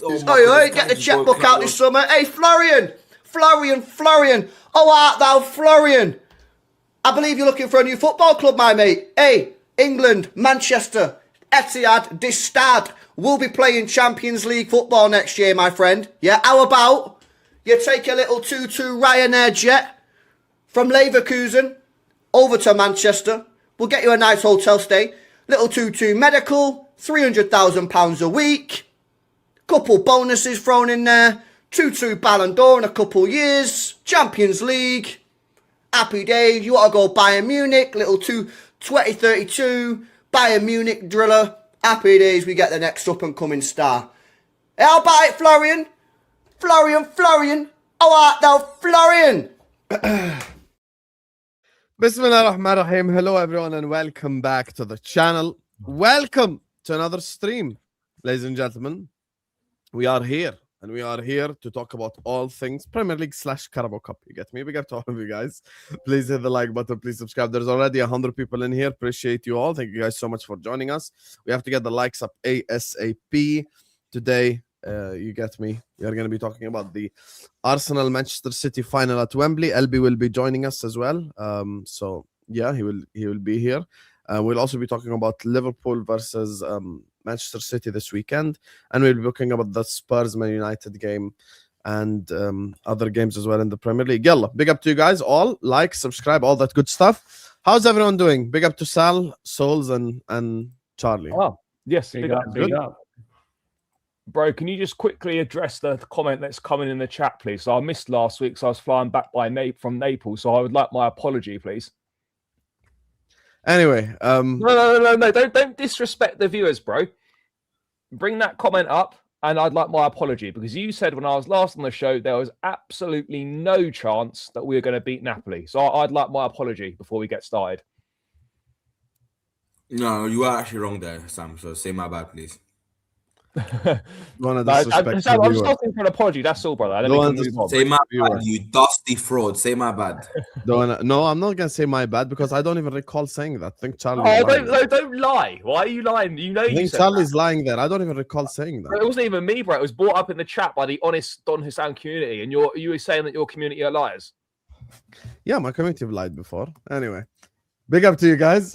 Oi, get the checkbook out this summer. Hey, Florian. Oh, art thou Florian? I believe you're looking for a new football club, my mate. Hey, England, Manchester, Etihad, this Stad will be playing Champions League football next year, my friend. Yeah, how about you take a little 2-2 Ryanair jet from Leverkusen over to Manchester. We'll get you a nice hotel stay. Little 2-2 medical, £300,000 a week. Couple bonuses thrown in there. 2-2 Ballon d'Or in a couple years. Champions League. Happy days. You want to go Bayern Munich. Little 2032 Bayern Munich driller. Happy days. We get the next up and coming star. How about it, Florian? Florian. How art thou, Florian? Bismillah ar-Rahman ar-Rahim. Hello everyone and welcome back to the channel. Welcome to another stream, ladies and gentlemen. We are here and we are here to talk about all things Premier League / Carabao Cup. You get me? Big up to all of you guys. Please hit the like button. Please subscribe. There's already 100 people in here. Appreciate you all. Thank you guys so much for joining us. We have to get the likes up ASAP. Today, you get me. We are going to be talking about the Arsenal-Manchester City final at Wembley. LB will be joining us as well. So yeah, he will be here. We'll also be talking about Liverpool versus Manchester City this weekend, and we'll be talking about the Spurs Man United game and other games as well in the Premier League. Yalla, big up to you guys all. Like, subscribe, all that good stuff. How's everyone doing? Big up to Sal, Souls, and Charlie. Oh, yes, big up. Bro, can you just quickly address the comment that's coming in the chat, please? So I missed last week, so I was flying back from Naples, so I would like my apology, please. Anyway, no, don't disrespect the viewers, bro. Bring that comment up, and I'd like my apology, because you said when I was last on the show there was absolutely no chance that we were going to beat Napoli. So I'd like my apology before we get started. No, you are actually wrong there, Sam. So say my bad, please. I'm just asking for an apology. That's all, brother. Say my bad, you dusty fraud. Say my bad. No, I'm not gonna say my bad because I don't even recall saying that. I think Charlie. Don't lie. Why are you lying? You know, I think Charlie's lying there. I don't even recall saying that. Bro, it wasn't even me, bro. It was brought up in the chat by the honest Don Hussein community, and you were saying that your community are liars. Yeah, my community have lied before. Anyway, big up to you guys.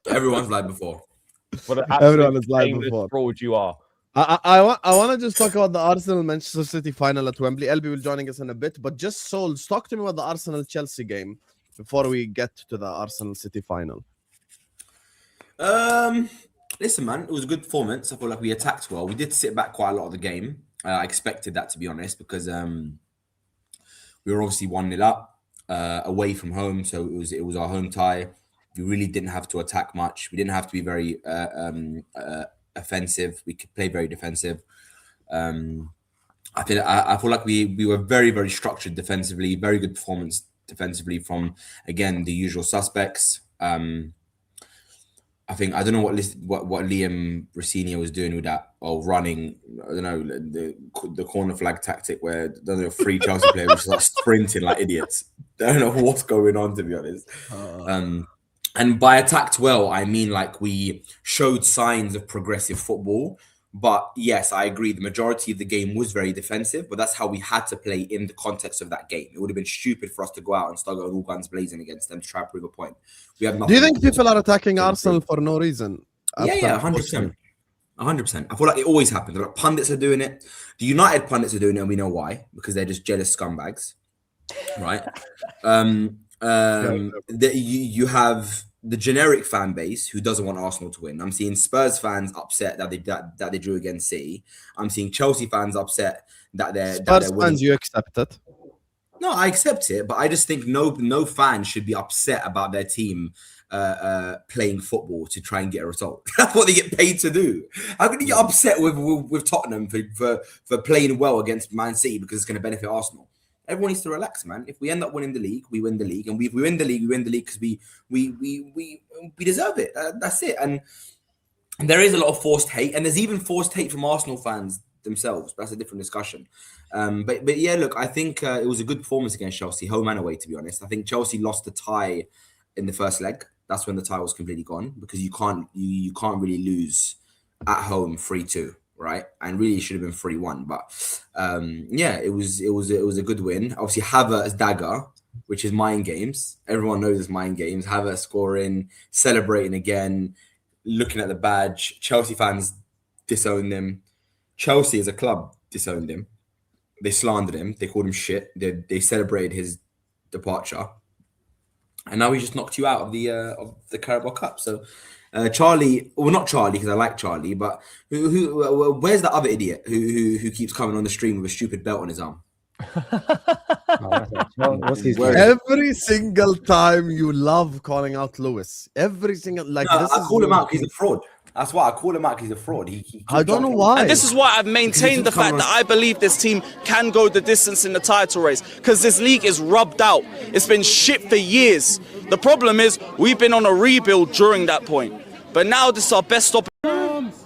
Everyone's lied before. Everyone is live before. Fraud you are. I want to just talk about the Arsenal-Manchester City final at Wembley. LB will joining us in a bit, but just Souls, talk to me about the Arsenal-Chelsea game before we get to the Arsenal-City final. Listen, man, it was a good performance. I feel like we attacked well. We did sit back quite a lot of the game. I expected that, to be honest, because we were obviously 1-0 up away from home, so it was our home tie. We really didn't have to attack much. We didn't have to be very offensive. We could play very defensive. I feel like we were very, very structured defensively. Very good performance defensively from, again, the usual suspects. I don't know what Liam Rossini was doing with that, or running. I don't know, the corner flag tactic where three Chelsea players just like sprinting like idiots. I don't know what's going on, to be honest. And by attacked well, I mean like we showed signs of progressive football. But yes, I agree. The majority of the game was very defensive, but that's how we had to play in the context of that game. It would have been stupid for us to go out and start going all guns blazing against them to try to prove a point. We have nothing. Do you think people are attacking Arsenal for no reason? Yeah, 100%. 100%. I feel like it always happens. Like pundits are doing it. The United pundits are doing it, and we know why, because they're just jealous scumbags, right? You have the generic fan base who doesn't want Arsenal to win. I'm seeing Spurs fans upset that they drew against City. I'm seeing Chelsea fans upset that they're Spurs fans. You accept it? No, I accept it, but I just think no fan should be upset about their team playing football to try and get a result. That's what they get paid to do. How can you get upset with Tottenham for playing well against Man City because it's going to benefit Arsenal? Everyone needs to relax, man. If we end up winning the league, we win the league, and if we win the league, we win the league because we deserve it. That's it. And there is a lot of forced hate, and there's even forced hate from Arsenal fans themselves. That's a different discussion. But yeah, look, I think it was a good performance against Chelsea, home and away. To be honest, I think Chelsea lost the tie in the first leg. That's when the tie was completely gone, because you can't really lose at home 3-2. right? And really should have been 3-1. But yeah, it was a good win. Obviously, Havertz dagger, which is mind games. Everyone knows it's mind games. Havertz scoring, celebrating again, looking at the badge. Chelsea fans disowned him. Chelsea as a club disowned him. They slandered him. They called him shit. They celebrated his departure. And now he just knocked you out of the Carabao Cup. So Charlie, well, not Charlie because I like Charlie, but where's the other idiot who keeps coming on the stream with a stupid belt on his arm? What's his Where- Every single time you love calling out Lewis. Every single I call him out because he's a fraud. That's why I call him out because he's a fraud. I don't know why. And this is why I've maintained the fact that I believe this team can go the distance in the title race, because this league is rubbed out. It's been shit for years. The problem is we've been on a rebuild during that point. But now this is our best opportunity.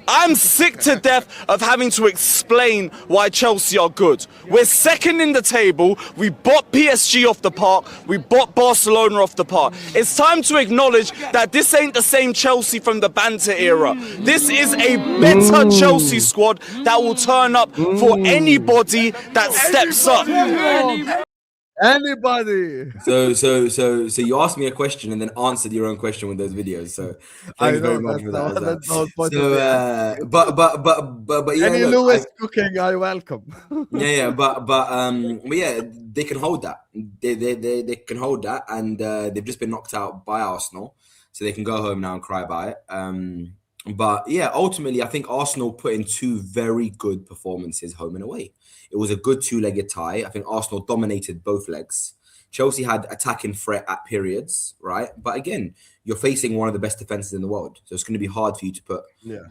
I'm sick to death of having to explain why Chelsea are good. We're second in the table. We bought PSG off the park. We bought Barcelona off the park. It's time to acknowledge that this ain't the same Chelsea from the banter era. This is a better Chelsea squad that will turn up for anybody that steps up. Anybody. So you asked me a question and then answered your own question with those videos. So thank you very much for that. That's the whole point of So it. but yeah, Any look, Lewis cooking, I welcome. but yeah, they can hold that. They can hold that, and they've just been knocked out by Arsenal, so they can go home now and cry about it. But yeah, ultimately, I think Arsenal put in two very good performances home and away. It was a good two-legged tie. I think Arsenal dominated both legs. Chelsea had attacking threat at periods, right? But again, you're facing one of the best defenses in the world, so it's going to be hard for you to put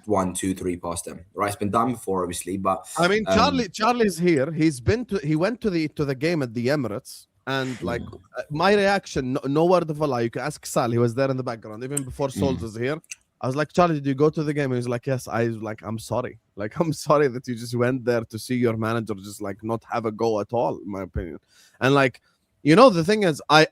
1, 2, 3 past them, right? It's been done before, obviously, but I mean, Charlie's here. He went to the game at the Emirates, and like my reaction, no word of a lie. You can ask Sal. He was there in the background even before Souls was here. I was like, Charlie, did you go to the game? He was like, yes. I was like, I'm sorry. Like, I'm sorry that you just went there to see your manager just like not have a go at all, in my opinion. And like, you know, the thing is, I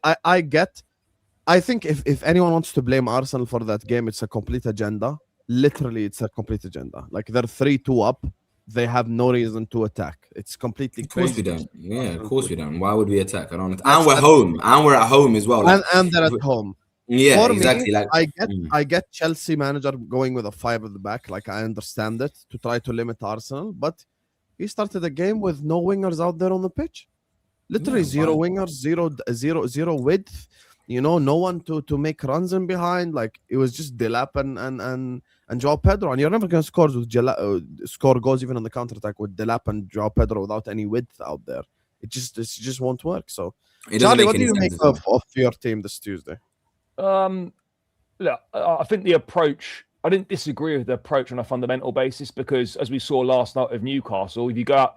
think if anyone wants to blame Arsenal for that game, it's a complete agenda. Literally, it's a complete agenda. Like, they're 3-2 up. They have no reason to attack. It's completely crazy. Of course we don't. Yeah, of course we don't. Why would we attack? I don't. And we're home. And we're at home as well. Like, and they're at home. Yeah, For exactly. Me, like I get Chelsea manager going with a 5 at the back. Like, I understand it to try to limit Arsenal, but he started the game with no wingers out there on the pitch. Literally zero wingers, zero width. You know, no one to make runs in behind. Like, it was just Delap and Joao Pedro, and you're never going to score goals even on the counter attack with Delap and Joao Pedro without any width out there. It just won't work. So, Charlie, what do you make of your team this Tuesday? Look, I think the approach, I didn't disagree with the approach on a fundamental basis, because as we saw last night of Newcastle, if you go out,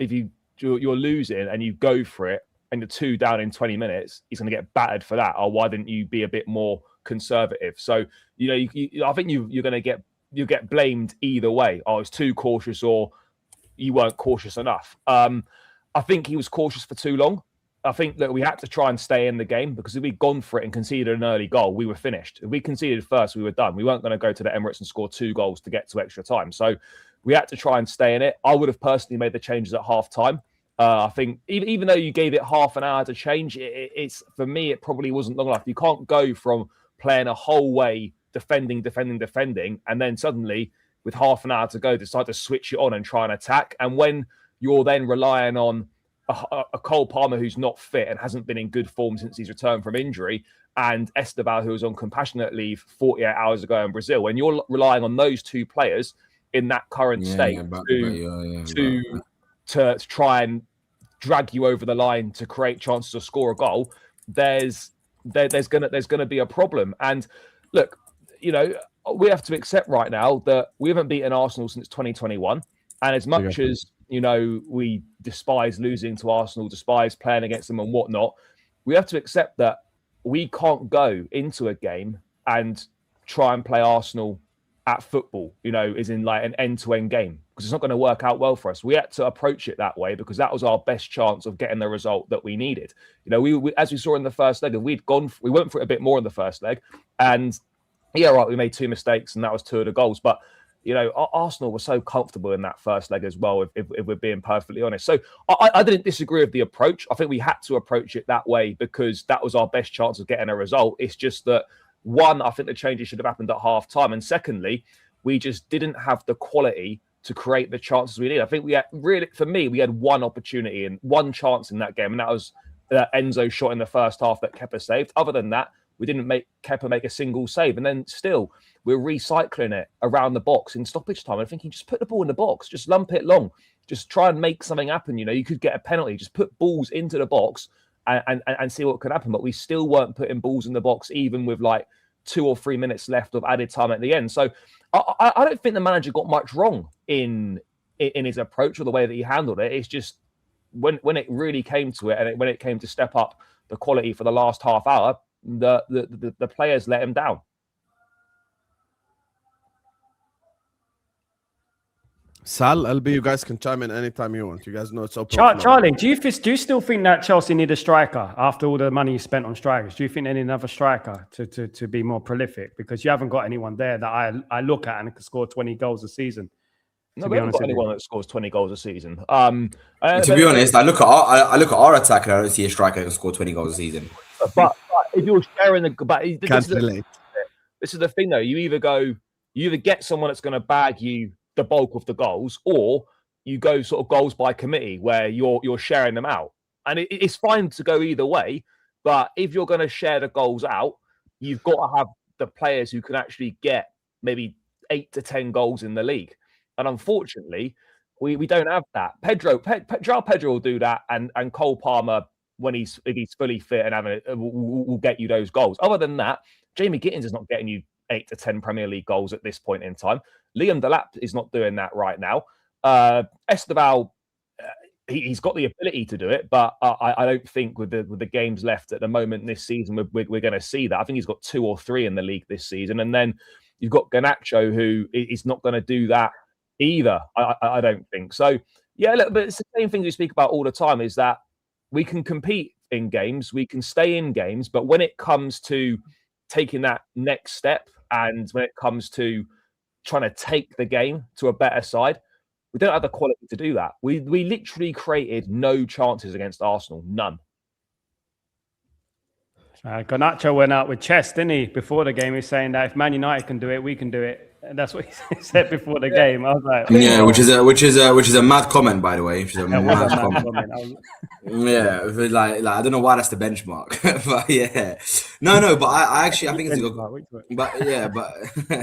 you're losing and you go for it and you're 2 down in 20 minutes, he's going to get battered for that. Or why didn't you be a bit more conservative? So, you know, I think you're going to get blamed either way. Oh, it's too cautious, or you weren't cautious enough. I think he was cautious for too long. I think that we had to try and stay in the game, because if we'd gone for it and conceded an early goal, we were finished. If we conceded first, we were done. We weren't going to go to the Emirates and score 2 goals to get to extra time. So we had to try and stay in it. I would have personally made the changes at half time. I think even though you gave it half an hour to change, it's for me, it probably wasn't long enough. You can't go from playing a whole way, defending, and then suddenly with half an hour to go, decide to switch it on and try and attack. And when you're then relying on a Cole Palmer who's not fit and hasn't been in good form since he's returned from injury, and Esteban, who was on compassionate leave 48 hours ago in Brazil, when you're relying on those 2 players in that current state to try and drag you over the line to create chances to score a goal, there's gonna be a problem. And look, you know, we have to accept right now that we haven't beaten Arsenal since 2021, and as much as you know, we despise losing to Arsenal, despise playing against them and whatnot, we have to accept that we can't go into a game and try and play Arsenal at football, you know, is in like an end-to-end game, because it's not going to work out well for us. We had to approach it that way because that was our best chance of getting the result that we needed. You know, we as we saw in the first leg, and we went for it a bit more in the first leg, and yeah, right, we made 2 mistakes and that was 2 of the goals, but Arsenal were so comfortable in that first leg as well, if we're being perfectly honest. So I didn't disagree with the approach. I think we had to approach it that way because that was our best chance of getting a result. It's just that, one, I think the changes should have happened at half time. And secondly, we just didn't have the quality to create the chances we need. I think we had we had one opportunity and one chance in that game, and that was Enzo shot in the first half that Kepa saved. Other than that, we didn't make Kepa make a single save. And then still, we're recycling it around the box in stoppage time. I'm thinking, just put the ball in the box, just lump it long, just try and make something happen. You could get a penalty, just put balls into the box and see what could happen. But we still weren't putting balls in the box, even with like 2 or 3 minutes left of added time at the end. So I don't think the manager got much wrong in his approach or the way that he handled it. It's just when it really came to it, and when it came to step up the quality for the last half hour, the players let him down. Sal, LB, you guys can chime in anytime you want. You guys know it's open. Charlie, do you still think that Chelsea need a striker after all the money you spent on strikers? Do you think they need another striker to be more prolific? Because you haven't got anyone there that I look at and can score 20 goals a season. No, we haven't got anyone that scores 20 goals a season. To be honest, I look at our attack and I don't see a striker who can score 20 goals a season. But if you're sharing this is the thing though. You either get someone that's going to bag you the bulk of the goals, or you go sort of goals by committee where you're sharing them out. And it's fine to go either way, but if you're going to share the goals out, you've got to have the players who can actually get maybe 8 to 10 goals in the league. And unfortunately, we don't have that. Pedro will do that, and Cole Palmer, if he's fully fit and will get you those goals. Other than that, Jamie Gittins is not getting you 8 to 10 Premier League goals at this point in time. Liam Delap is not doing that right now. Esteval, he's got the ability to do it, but I don't think with the games left at the moment this season, we're going to see that. I think he's got 2 or 3 in the league this season. And then you've got Garnacho, who is not going to do that either, I don't think. So, yeah, look, but it's the same thing we speak about all the time, is that we can compete in games, we can stay in games, but when it comes to taking that next step and when it comes to trying to take the game to a better side, we don't have the quality to do that. We literally created no chances against Arsenal, none. Garnacho went out with chest, didn't he? Before the game, he's saying that if Man United can do it, we can do it. And that's what he said before the game. I was like, yeah, which is a mad comment, by the way. Which is a mad comment. Yeah, like I don't know why that's the benchmark, but yeah, no, but I think it's a good. But yeah, but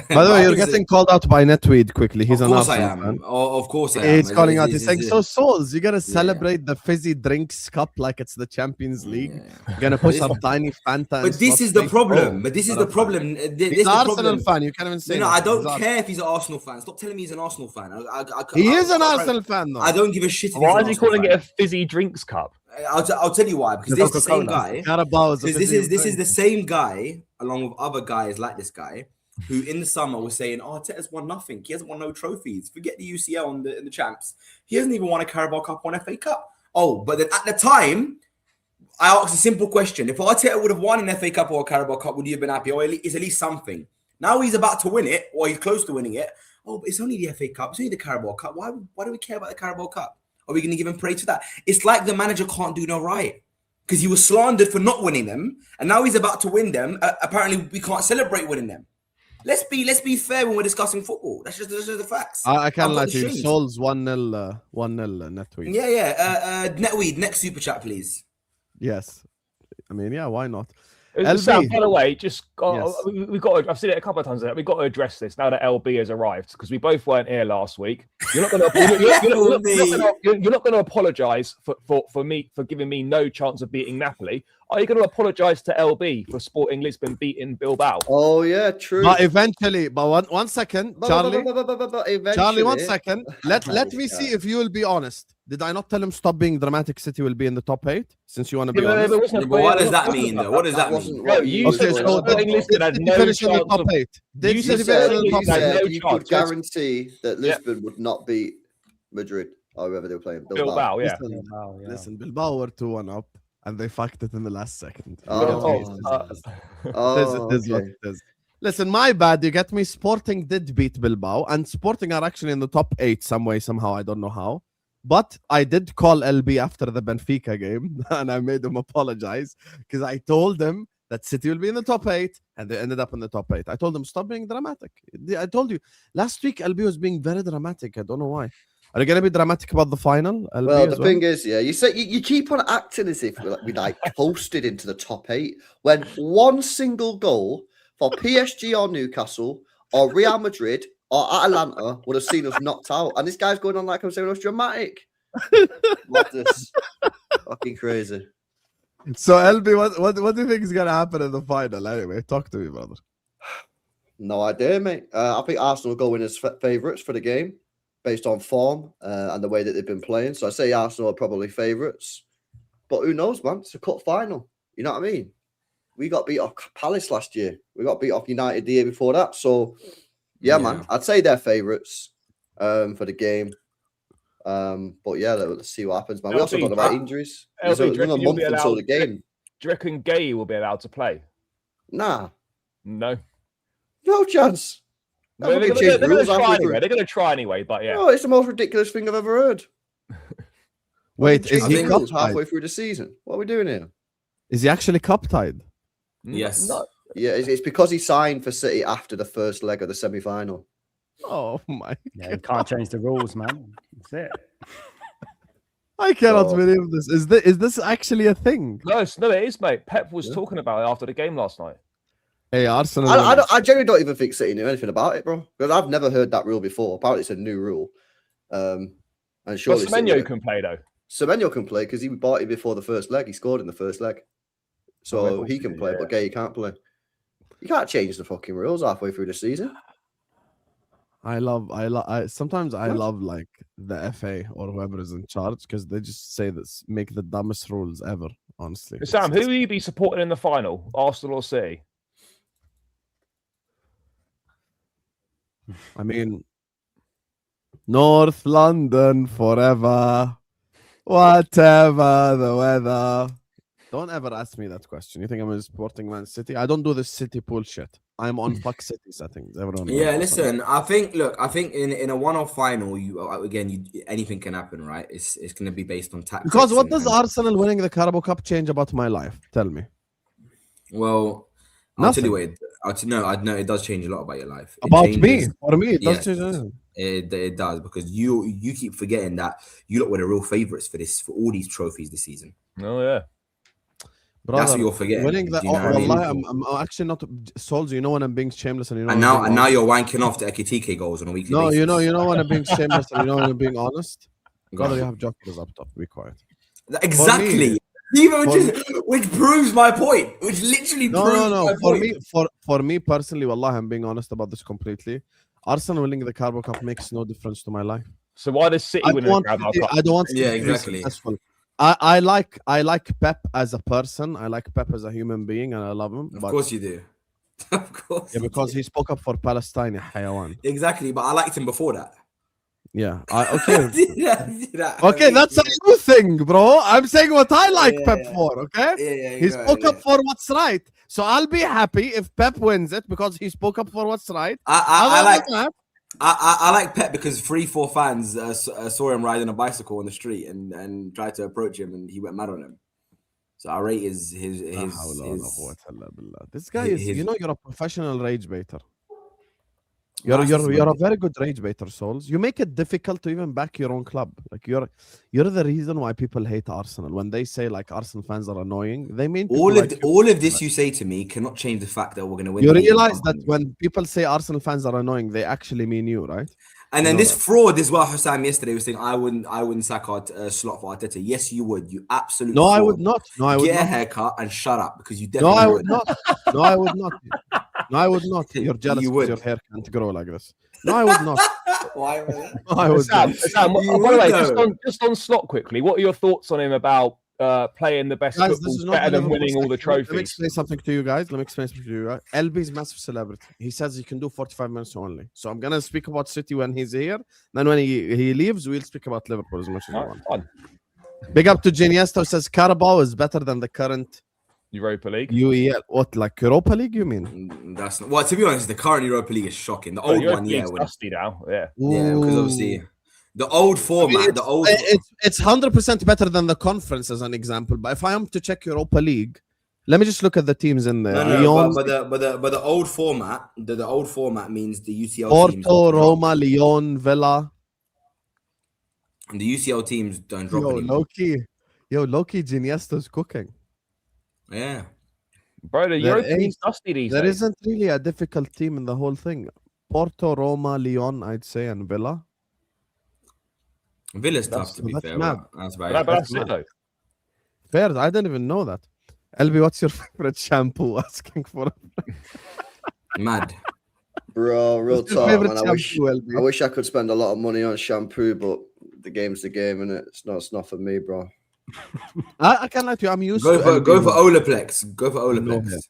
by the way, you're getting called out by Netweed quickly. He's an Arsenal fan. Of course, I am. He's calling out. He's saying, "So Souls, you gotta celebrate the fizzy drinks cup like it's the Champions League. You're gonna put some tiny Fanta." But this is the problem. He's an Arsenal fan. You can't even say. No, I don't care if he's an Arsenal fan. Stop telling me he's an Arsenal fan. He is an Arsenal fan, though. I don't give a shit. Why is he calling it a fizzy drinks cup? I'll tell you why. Because this is the same guy. This is the same guy, along with other guys like this guy, who in the summer was saying, "Oh, Arteta's won nothing. He hasn't won no trophies. Forget the UCL and the champs. He hasn't even won a Carabao Cup or an FA Cup." Oh, but then at the time, I asked a simple question: if Arteta would have won an FA Cup or a Carabao Cup, would you have been happy? Or it's at least something. Now he's about to win it, or he's close to winning it. Oh, but it's only the FA Cup. It's only the Carabao Cup. Why do we care about the Carabao Cup? Are we going to give him praise for that? It's like the manager can't do no right because he was slandered for not winning them, and now he's about to win them. Apparently, we can't celebrate winning them. Let's be fair when we're discussing football. That's just the facts. I can't lie to you. Souls 1-0 Netweed. Yeah. Netweed, next super chat, please. Yes. I mean, yeah, why not? Sam, by the way, I've seen it a couple of times. We've got to address this now that LB has arrived because we both weren't here last week. You're not going to apologise for giving me no chance of beating Napoli. Are you going to apologise to LB for Sporting Lisbon beating Bilbao? Oh yeah, true. But eventually, one second, Charlie. Charlie, 1 second. Let me see if you will be honest. Did I not tell him stop being dramatic? City will be in the top 8 since you want to be honest. But what does that mean, though? What does that mean? Finish in the top 8. You could guarantee that Lisbon would not beat Madrid or whoever they were playing. Bilbao, yeah. Listen, Bilbao were 2-1 up. And they fucked it in the last second. It is what it is. Listen, my bad. You get me. Sporting did beat Bilbao, and Sporting are actually in the top 8 some way, somehow. I don't know how. But I did call LB after the Benfica game, and I made him apologize because I told them that City will be in the top 8, and they ended up in the top 8. I told them, stop being dramatic. I told you. Last week, LB was being very dramatic. I don't know why. Are you going to be dramatic about the final? LB Well, the thing is, yeah, you say you keep on acting as if we like posted into the top 8 when one single goal for PSG or Newcastle or Real Madrid or Atalanta would have seen us knocked out. And this guy's going on like I'm saying, it was dramatic. Madness. Fucking crazy. So, LB, what do you think is going to happen in the final? Anyway, talk to me, brother. No idea, mate. I think Arsenal will go in as favourites for the game based on form and the way that they've been playing. So I say Arsenal are probably favourites. But who knows, man? It's a cup final. You know what I mean? We got beat off Palace last year. We got beat off United the year before that. So, yeah. Man, I'd say they're favourites for the game. But yeah, let's see what happens, man. We also got about injuries. There's another month until the game. Do you reckon Gay will be allowed to play? Nah. No. No chance. They're going to try anyway, but yeah. Oh, it's the most ridiculous thing I've ever heard. Wait, is he cup halfway through the season? What are we doing here? Is he actually cup tied? Yes. No. Yeah, it's because he signed for City after the first leg of the semi-final. Oh my! Yeah, you can't change the rules, man. That's it. I cannot believe this. Is this actually a thing? No, it is, mate. Pep was talking about it after the game last night. Hey, Arsenal. I genuinely don't even think City knew anything about it, bro. Because I've never heard that rule before. Apparently, it's a new rule. And surely Semenyo can play though. Semenyo can play because he bought it before the first leg. He scored in the first leg, so he can play. But Gay can't play. You can't change the fucking rules halfway through the season. Sometimes I love like the FA or whoever is in charge because they just say this, make the dumbest rules ever. Honestly, Sam, who will you be supporting in the final? Arsenal or City? I mean, North London forever, whatever the weather. Don't ever ask me that question. You think I'm supporting Man City? I don't do this City bullshit. I'm on fuck City settings. Everyone. Yeah, listen. I think in a one-off final, anything can happen, right? It's going to be based on tactics. Because what does Arsenal winning the Carabao Cup change about my life? Tell me. Well, I'll tell you what. No, it does change a lot about your life. For me, it does change. It does because you keep forgetting that you lot were the real favourites for all these trophies this season. Oh yeah. Brother, that's what you're forgetting. Winning the, I'm actually not Souls. You know when I'm being shameless, and you know. And now you're wanking off the Ekitike goals on a weekly basis. You know when I'm being shameless, and you know when I'm being honest. Brother, you have jokers up top. Be quiet. Exactly. Which proves my point. Which literally proves my point. For me personally, wallah, I'm being honest about this completely. Arsenal winning the Carabao Cup makes no difference to my life. So why does City win the Carabao Cup? I don't want to be exactly. Successful. I like Pep as a person. I like Pep as a human being, and I love him. Of course you do. Of course. Yeah, because he spoke up for Palestine, hayawan. Exactly, but I liked him before that. Yeah. Okay. Okay, that's a new thing, bro. I'm saying what I like Pep for. Okay. He spoke up for what's right. So I'll be happy if Pep wins it because he spoke up for what's right. I like Pep because 3-4 fans saw him riding a bicycle on the street and tried to approach him, and he went mad on him. So I rate his this guy is, you're a professional rage baiter. You're a very good rage baiter, Souls. You make it difficult to even back your own club. Like you're the reason why people hate Arsenal. When they say like Arsenal fans are annoying, they mean all of this you say to me cannot change the fact that we're going to win. You realize that when people say Arsenal fans are annoying, they actually mean you, right? And then this fraud as well. Hussam yesterday was saying, I wouldn't sack our slot for Arteta. Yes, you would. You absolutely. No, fraud. I would not. No, I would get not. a haircut and shut up because you definitely. No, I would not. No, I would not. No, I would not. You're jealous because your hair can't grow like this. No, I would not. Why? No, I would not. Sam, by the way, just on Slot quickly, what are your thoughts on him about playing the best football better than winning all the trophies? Let me explain something to you guys. LB is massive celebrity. He says he can do 45 minutes only. So I'm going to speak about City when he's here. Then when he leaves, we'll speak about Liverpool as much as you want. Big up to Geniesta who says Carabao is better than the current Europa League. UEL. What, like Europa League, you mean? That's not, well, to be honest, the current Europa League is shocking. The old Europa one, yeah. League's dusty now. Yeah. Yeah, because obviously the old format, it's 100% better than the conference as an example. But if I am to check Europa League, let me just look at the teams in there. No, but the old format, the old format means the UCL teams Porto, Roma, Lyon, Villa. And the UCL teams don't drop anymore. Loki, Iniesta's cooking. Yeah. Bro, the Europa League's dusty these There days. isn't really a difficult team in the whole thing. Porto, Roma, Lyon, I'd say, and Villa. Villa's tough, to be fair. Mad. That's But right. that's it, though. Fair, I didn't even know that. LB, what's your favorite shampoo? Asking for Mad. Bro, real What's your talk, favorite man. shampoo, LB? I wish I could spend a lot of money on shampoo, but the game's the game, innit? It's not for me, bro. I can't lie to you. I'm used Go to for LB. Olaplex. Go for Olaplex.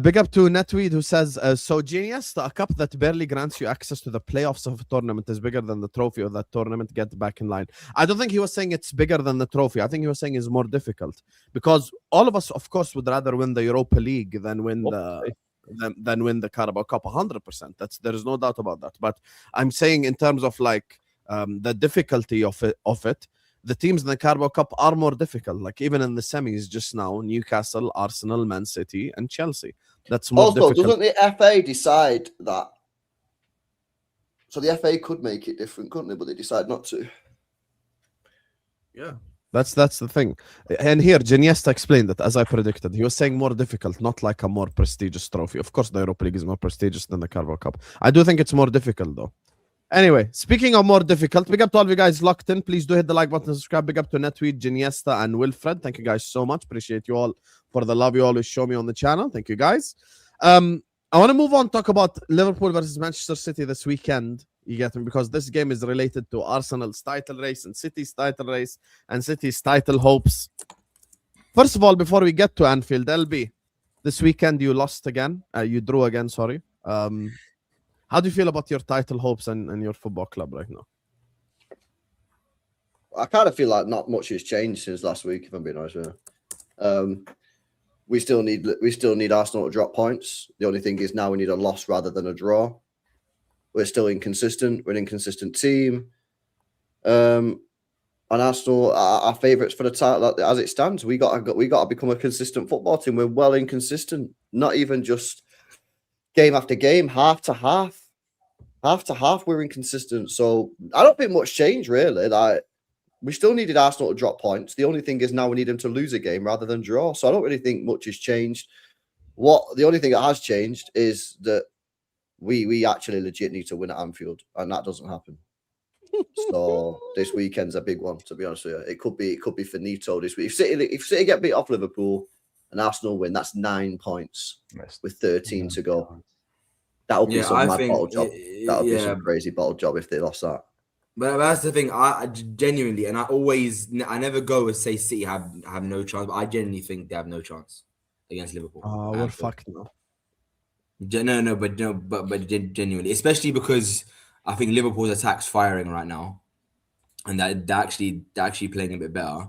Big up to Netweed who says, so genius, a cup that barely grants you access to the playoffs of a tournament is bigger than the trophy of that tournament. Get back in line. I don't think he was saying it's bigger than the trophy. I think he was saying it's more difficult because all of us, of course, would rather win the Europa League than win the Carabao Cup 100%. There's no doubt about that. But I'm saying in terms of like the difficulty of it, the teams in the Carabao Cup are more difficult. Like even in the semis just now, Newcastle, Arsenal, Man City, and Chelsea. That's more Also, difficult. doesn't the FA decide that? So the FA could make it different, couldn't they? But they decide not to. Yeah, that's the thing. And here, Iniesta explained it as I predicted. He was saying more difficult, not like a more prestigious trophy. Of course, the Europa League is more prestigious than the Carabao Cup. I do think it's more difficult though. Anyway, speaking of more difficult, big up to all of you guys locked in. Please do hit the like button and subscribe. Big up to Netweed, Iniesta, and Wilfred. Thank you guys so much. Appreciate you all for the love you always show me on the channel. Thank you guys. I want to move on, talk about Liverpool versus Manchester City this weekend. You get me? Because this game is related to Arsenal's title race and City's title race and City's title hopes. First of all, before we get to Anfield, LB, this weekend you lost again. You drew again, sorry. How do you feel about your title hopes and your football club right now? I kind of feel like not much has changed since last week, if I'm being honest with you. We still need Arsenal to drop points. The only thing is now we need a loss rather than a draw. We're still inconsistent. We're an inconsistent team. And Arsenal are favourites for the title as it stands. We got to become a consistent football team. We're well inconsistent. Not even just game after game, half to half. Half to half, we're inconsistent. So I don't think much changed, really. Like, we still needed Arsenal to drop points. The only thing is now we need them to lose a game rather than draw. So I don't really think much has changed. The only thing that has changed is that we actually legit need to win at Anfield, and that doesn't happen. So this weekend's a big one, to be honest with you. It could be finito this week. If City get beat off Liverpool and Arsenal win, that's 9 points with 13 to go. That'll be some mad bottle job. That'll be some crazy bottle job if they lost that. But that's the thing. I genuinely, and I never go and say City have no chance, but I genuinely think they have no chance against Liverpool. Oh, we're fucked now. But genuinely, especially because I think Liverpool's attack's firing right now, and they're actually playing a bit better.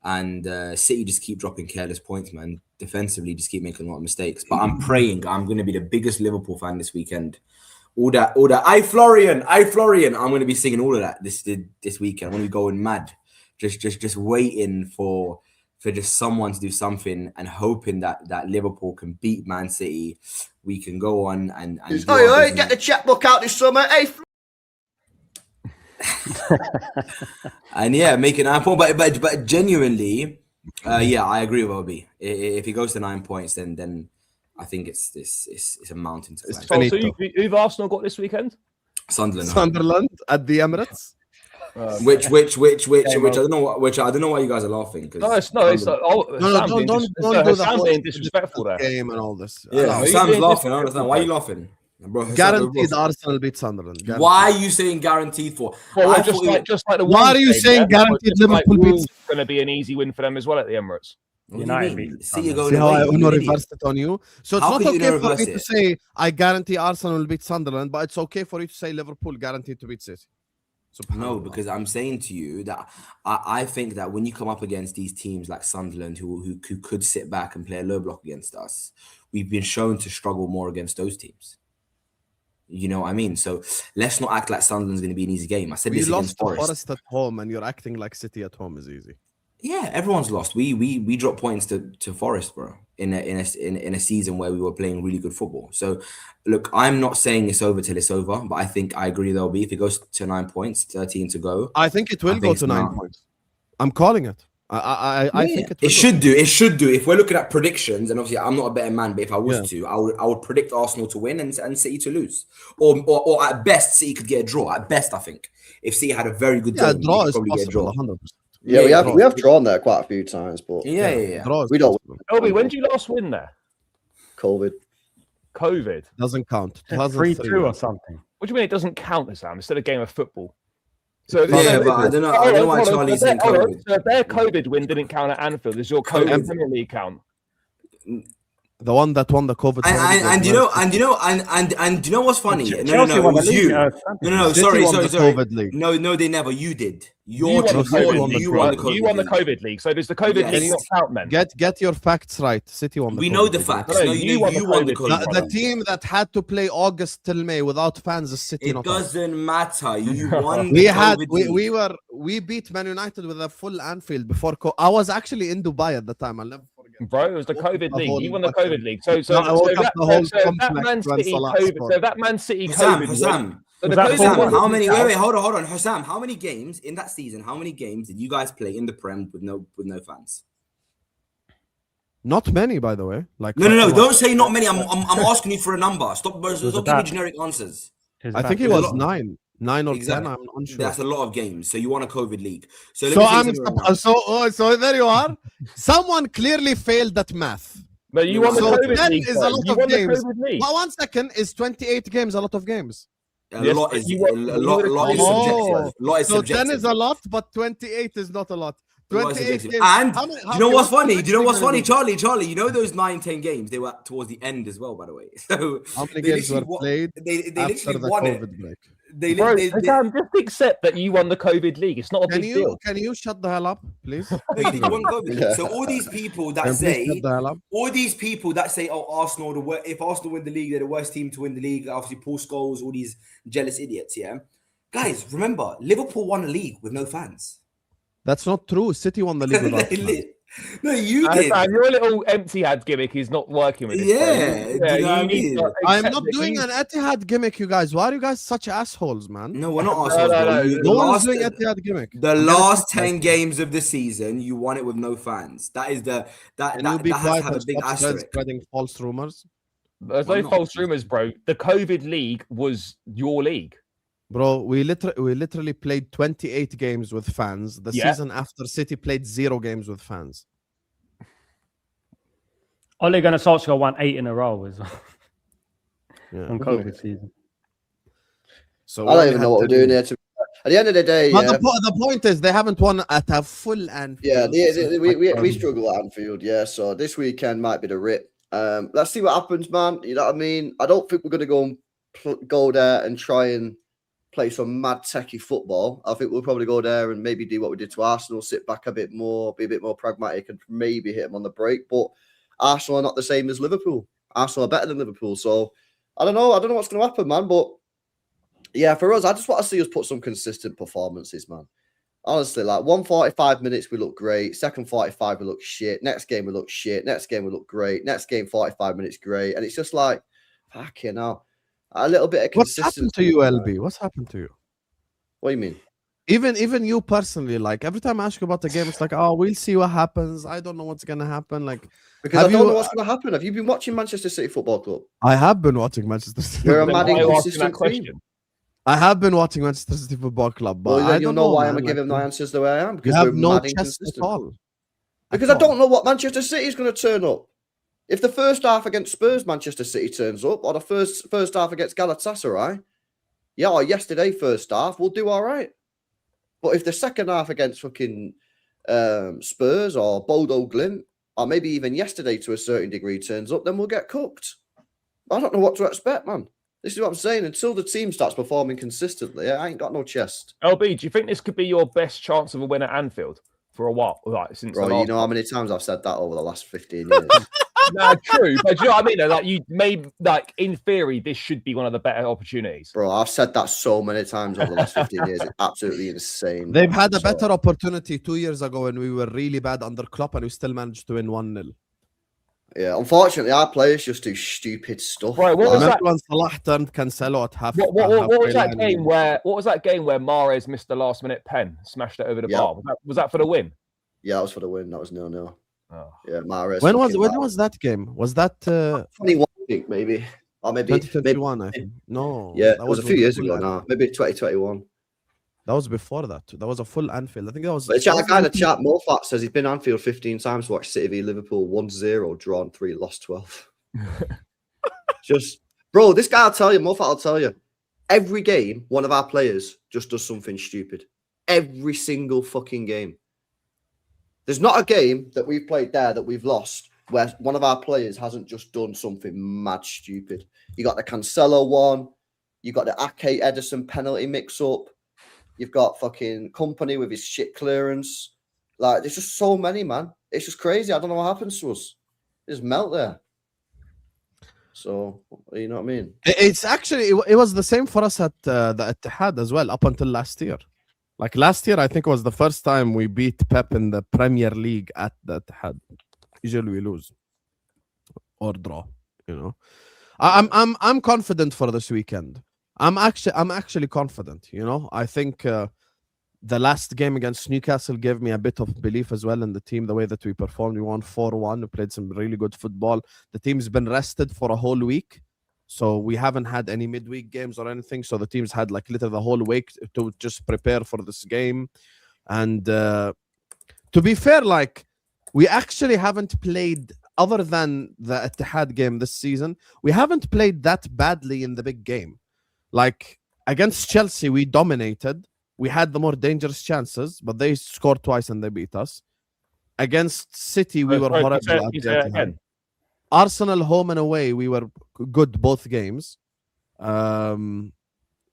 And City just keep dropping careless points, man. Defensively, just keep making a lot of mistakes. But I'm praying I'm going to be the biggest Liverpool fan this weekend. All that. I Florian. I'm going to be singing all of that this weekend. I'm going to be going mad, just waiting for just someone to do something and hoping that Liverpool can beat Man City. We can go on and get the checkbook out this summer. Hey. And yeah, make it 9 points. But genuinely, I agree with Obi. If he goes to 9 points, then I think it's a mountain to climb. So who've Arsenal got this weekend? Sunderland at the Emirates. Which I don't know why you guys are laughing. Don't being disrespectful there. Game and all this. Yeah, Sam's laughing. I don't understand. Why are you laughing? Bro, guaranteed Arsenal beat Sunderland. Guaranteed. Why are you saying guaranteed for? Just like the why are you saying guaranteed Liverpool beats? Going to be an easy win for them as well at the Emirates. United. See how I reversed it on you. So it's not okay for me to say I guarantee Arsenal will beat Sunderland, but it's okay for you to say Liverpool guaranteed to beat City. No, because I'm saying to you that I think that when you come up against these teams like Sunderland, who could sit back and play a low block against us, we've been shown to struggle more against those teams. You know what I mean? So let's not act like Sunderland's going to be an easy game. I said this against lost to Forest at home, and you're acting like City at home is easy. Yeah, everyone's lost. We dropped points to Forest, bro, in a season where we were playing really good football. So, look, I'm not saying it's over till it's over, but I think I agree there'll be if it goes to 9 points, 13 to go. I think it will go to 9 points. I'm calling it. I think it will. It should do. If we're looking at predictions, and obviously I'm not a betting man, but if I was to, I would predict Arsenal to win and City to lose, or at best City could get a draw. At best, I think if City had a very good game, draw is probably possible, get a draw. 100%. Yeah, we have drawn there quite a few times, but Yeah. We don't. Elby, when did you last win there? COVID. Doesn't count. 3-2 or something. What do you mean it doesn't count this time? It's still a game of football. So But I don't know why Charlie's saying COVID. So if their COVID win didn't count at Anfield, does your COVID Premier League count? The one that won the COVID. And you know what's funny? No, it was you. No, sorry. COVID league. No, they never. You did. You won the COVID league. So does the COVID league not count then? Get your facts right. City won. We know the facts. No, you won the COVID. The team that had to play August till May without fans is City. It doesn't matter. You won. We beat Man United with a full Anfield before. I was actually in Dubai at the time. I'll never forget. Bro, it was the COVID league. You won the COVID league. So that Man City COVID. Hussam, how many? Wait, hold on. Hussam, how many games in that season? How many games did you guys play in the Prem with no fans? Not many, by the way. Like no. Don't say not many. I'm asking you for a number. Stop giving generic answers. I think it was 9 or 10. I'm unsure. That's a lot of games. So you won a COVID league. So there you are. Someone clearly failed that math. But you won the COVID league. Is a lot of games. Well, 1 second is 28 games. A lot of games. A lot is subjective. So 10 is a lot, but 28 is not a lot. 28 games. And do you know what's funny? Charlie? You know those 9-10 games? They were towards the end as well, by the way. So how many games were played after the COVID break? Just accept that you won the COVID league. It's not a big deal. Can you shut the hell up, please? No, you won COVID. Yeah. So all these people that say, oh, Arsenal, if Arsenal win the league, they're the worst team to win the league. Obviously, Paul Scholes, all these jealous idiots. Yeah, guys, remember, Liverpool won a league with no fans. That's not true. City won the league without fans. No, you did. Your little Etihad gimmick is not working with this. I'm not doing an Etihad gimmick, you guys. Why are you guys such assholes, man? No, we're not assholes. No one's doing Etihad gimmick. The last 10 games of the season, you won it with no fans. That is that has to have a big asterisk. Spreading false rumors. There's no false rumors, bro. The COVID league was your league. Bro, we literally played 28 games with fans. The season after, City played 0 games with fans. Ole Gunnar Solskjaer won 8 in a row as well. On COVID season. So I don't even know what we're doing here. At the end of the day, the point is they haven't won at a full Anfield. Yeah, we struggle at Anfield. Yeah, so this weekend might be the rip. Let's see what happens, man. You know what I mean? I don't think we're going to go there and try and play some mad techie football. I think we'll probably go there and maybe do what we did to Arsenal, sit back a bit more, be a bit more pragmatic and maybe hit them on the break. But Arsenal are not the same as Liverpool. Arsenal are better than Liverpool. So I don't know what's going to happen, man. But yeah, for us, I just want to see us put some consistent performances, man. Honestly, like 145 minutes, we look great. Second 45, we look shit. Next game, we look shit. Next game, we look great. Next game, 45 minutes, great. And it's just like, fucking hell. A little bit of consistency. What's happened to you, LB? What's happened to you? What do you mean? Even you personally, like every time I ask you about the game, it's like, oh, we'll see what happens. I don't know what's gonna happen. Like, because I don't know what's gonna happen. Have you been watching Manchester City Football Club? I have been watching Manchester City. You're a mad inconsistent team. I have been watching Manchester City Football Club, but I don't know why I'm giving my answers the way I am. Because we're no chest at all. Because I don't know what Manchester City is going to turn up. If the first half against Spurs, Manchester City turns up, or the first half against Galatasaray, or yesterday first half, we'll do all right. But if the second half against fucking Spurs or Bodo Glimt, or maybe even yesterday to a certain degree turns up, then we'll get cooked. I don't know what to expect, man. This is what I'm saying. Until the team starts performing consistently, I ain't got no chest. LB, do you think this could be your best chance of a win at Anfield for a while? Like since Bro, the last you know how many times I've said that over the last 15 years? No, true, but do you know what I mean? Like you may, like in theory, this should be one of the better opportunities. Bro, I've said that so many times over the last 15 years. It's absolutely insane. They've had a better opportunity 2 years ago when we were really bad under Klopp and we still managed to win 1-0. Yeah, unfortunately, our players just do stupid stuff. Right, what was Remember that? when Salah turned Cancelo at half? What was that game where? What was that game where Mahrez missed the last minute pen, smashed it over the bar? Was that for the win? Yeah, that was for the win. That was 0-0. Oh. Yeah, Mahrez. When was that game? Was that 21? I think maybe, or maybe 2021? I think. No. Yeah, that was a few years ago now. Maybe 2021. That was before that. That was a full Anfield. I think that was. But the guy in the chat, Mofat, says he's been Anfield 15 times to watch City v Liverpool, 1-0, drawn 3, lost 12. Just, bro, this guy, I'll tell you, Mofat, I'll tell you, every game, one of our players just does something stupid. Every single fucking game. There's not a game that we've played there that we've lost where one of our players hasn't just done something mad stupid. You got the Cancelo one, you got the Ake Edison penalty mix-up. You've got fucking Company with his shit clearance. Like, there's just so many, man. It's just crazy. I don't know what happens to us. It just melt there. So, you know what I mean? It's actually, it was the same for us at the Etihad as well, up until last year. Like last year, I think it was the first time we beat Pep in the Premier League at the Etihad. Usually we lose or draw, you know. I'm confident for this weekend. I'm actually confident, you know. I think the last game against Newcastle gave me a bit of belief as well in the team, the way that we performed. We won 4-1. We played some really good football. The team's been rested for a whole week, so we haven't had any midweek games or anything. So the team's had like literally the whole week to just prepare for this game. And to be fair, like we actually haven't played, other than the Etihad game this season, we haven't played that badly in the big game. Like against Chelsea, we dominated. We had the more dangerous chances, but they scored twice and they beat us. Against City, we were horrible. Arsenal home and away, we were good both games. Man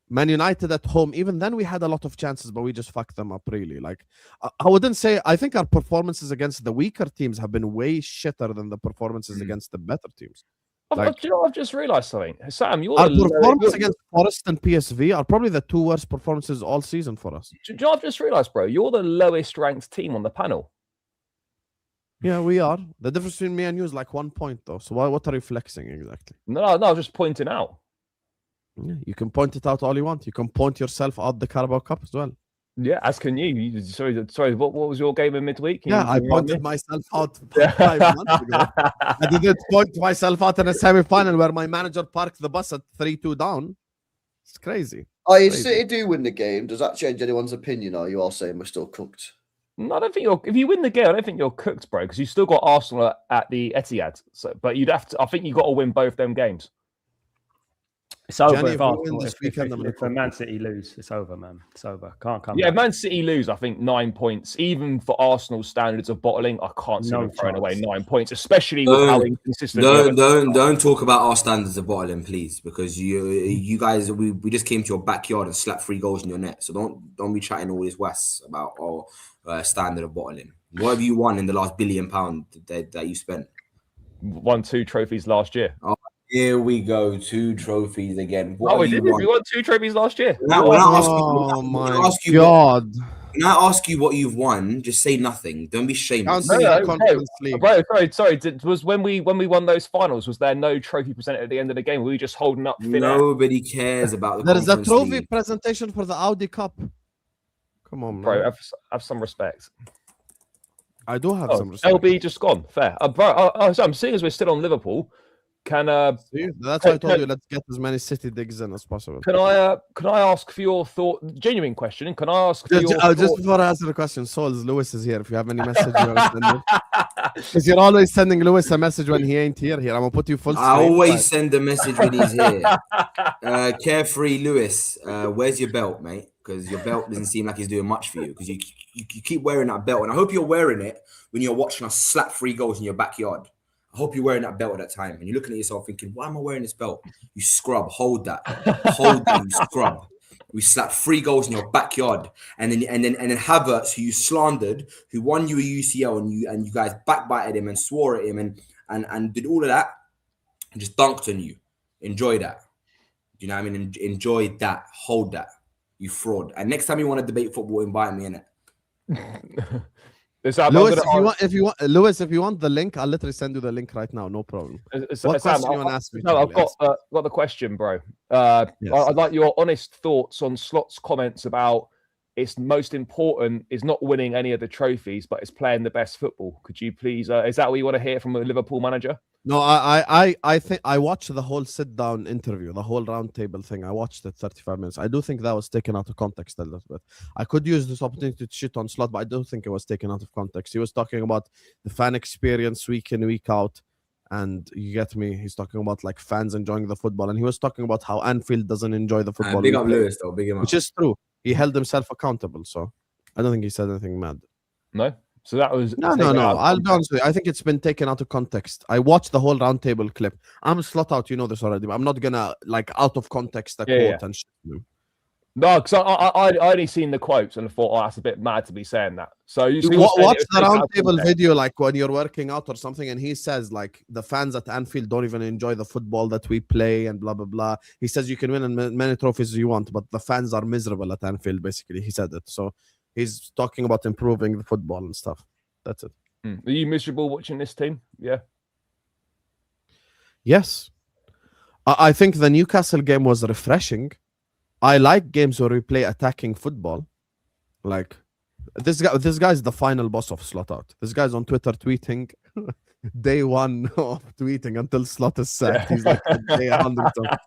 United at home, even then we had a lot of chances, but we just fucked them up really. Like I wouldn't say, I think our performances against the weaker teams have been way shitter than the performances against the better teams. Like, you know, I've just realised something. Sam, our performance against Forest and PSV are probably the two worst performances all season for us. Do you know, I've just realised, bro, you're the lowest ranked team on the panel. Yeah, we are. The difference between me and you is like 1 point, though. So what are you flexing exactly? No, I'm just pointing out. Yeah, you can point it out all you want. You can point yourself out the Carabao Cup as well. Yeah, as can you. Sorry. What was your game in midweek? I pointed myself out 5 months ago. I didn't point myself out in a semi-final where my manager parked the bus at 3-2 down. It's crazy. Oh, if City do win the game, does that change anyone's opinion, or are you all saying we're still cooked? No, I don't think if you win the game, I don't think you're cooked, bro, because you still got Arsenal at the Etihad. So, but you'd have to. I think you got to win both them games. It's over. Jenny, If Man City lose, it's over, man. It's over. Can't come. Yeah, back. Man City lose, I think 9 points. Even for Arsenal standards of bottling, I can't see them throwing away 9 points, especially with how inconsistent. Don't talk about our standards of bottling, please, because you guys, we just came to your backyard and slapped 3 goals in your net. So don't be chatting all this wass about our standard of bottling. What have you won in the last £1 billion that you spent? Won 2 trophies last year. Oh, here we go, 2 trophies again. We did. We won 2 trophies last year. When I ask you what you've won, just say nothing. Don't be shameless. Bro, sorry. Was when we won those finals, was there no trophy presented at the end of the game? Were we just holding up? Nobody cares about the. There is a trophy presentation for the Audi Cup. Come on, man. Bro. Have some respect. I do have some respect. LB just gone. Fair, bro. So I'm seeing as we're still on Liverpool. That's why I told you let's get as many City digs in as possible. Can I ask for your thought? Genuine question. Can I ask for your thought? Just before I answer the question, Souls, Lewis is here. If you have any message you want to send him, because you're always sending Lewis a message when he ain't here. I'm gonna put you full. I always send a message when he's here. Carefree Lewis, where's your belt, mate? Because your belt doesn't seem like he's doing much for you. Because you keep wearing that belt, and I hope you're wearing it when you're watching us slap 3 goals in your backyard. I hope you're wearing that belt at that time. And you're looking at yourself thinking, why am I wearing this belt? You scrub, hold that, you scrub. We slapped 3 goals in your backyard, and then Havertz, who you slandered, who won you a UCL, and you guys backbited him and swore at him and did all of that, and just dunked on you. Enjoy that. Do you know what I mean? Enjoy that. Hold that. You fraud. And next time you want to debate football, invite me in it. Lewis, if you want the link, I'll literally send you the link right now. No problem. What question you want to ask me? I've got the question, bro. Yes. I'd like your honest thoughts on Slot's comments about it's most important is not winning any of the trophies, but it's playing the best football. Could you please? Is that what you want to hear from a Liverpool manager? No, I think I watched the whole sit-down interview, the whole roundtable thing. I watched it 35 minutes. I do think that was taken out of context a little bit. I could use this opportunity to shit on Slot, but I don't think it was taken out of context. He was talking about the fan experience week in, week out, and you get me. He's talking about like fans enjoying the football, and he was talking about how Anfield doesn't enjoy the football. Big up Lewis, though. Big him up. Which is true. He held himself accountable, so I don't think he said anything mad. No. So that was no. I'll be honest with you. I think it's been taken out of context. I watched the whole roundtable clip. I'm Slot out, you know this already. But I'm not gonna like out of context the quote and shit. No, because I only seen the quotes and I thought, oh, that's a bit mad to be saying that. So you watch the roundtable video, like when you're working out or something, and he says like the fans at Anfield don't even enjoy the football that we play and blah blah blah. He says you can win as many trophies as you want, but the fans are miserable at Anfield. Basically, he said it. So. He's talking about improving the football and stuff. That's it. Are you miserable watching this team? Yeah. Yes. I think the Newcastle game was refreshing. I like games where we play attacking football. Like this guy's the final boss of Slot out. This guy's on Twitter tweeting day 1 of tweeting until Slot is sacked. He's like day 100.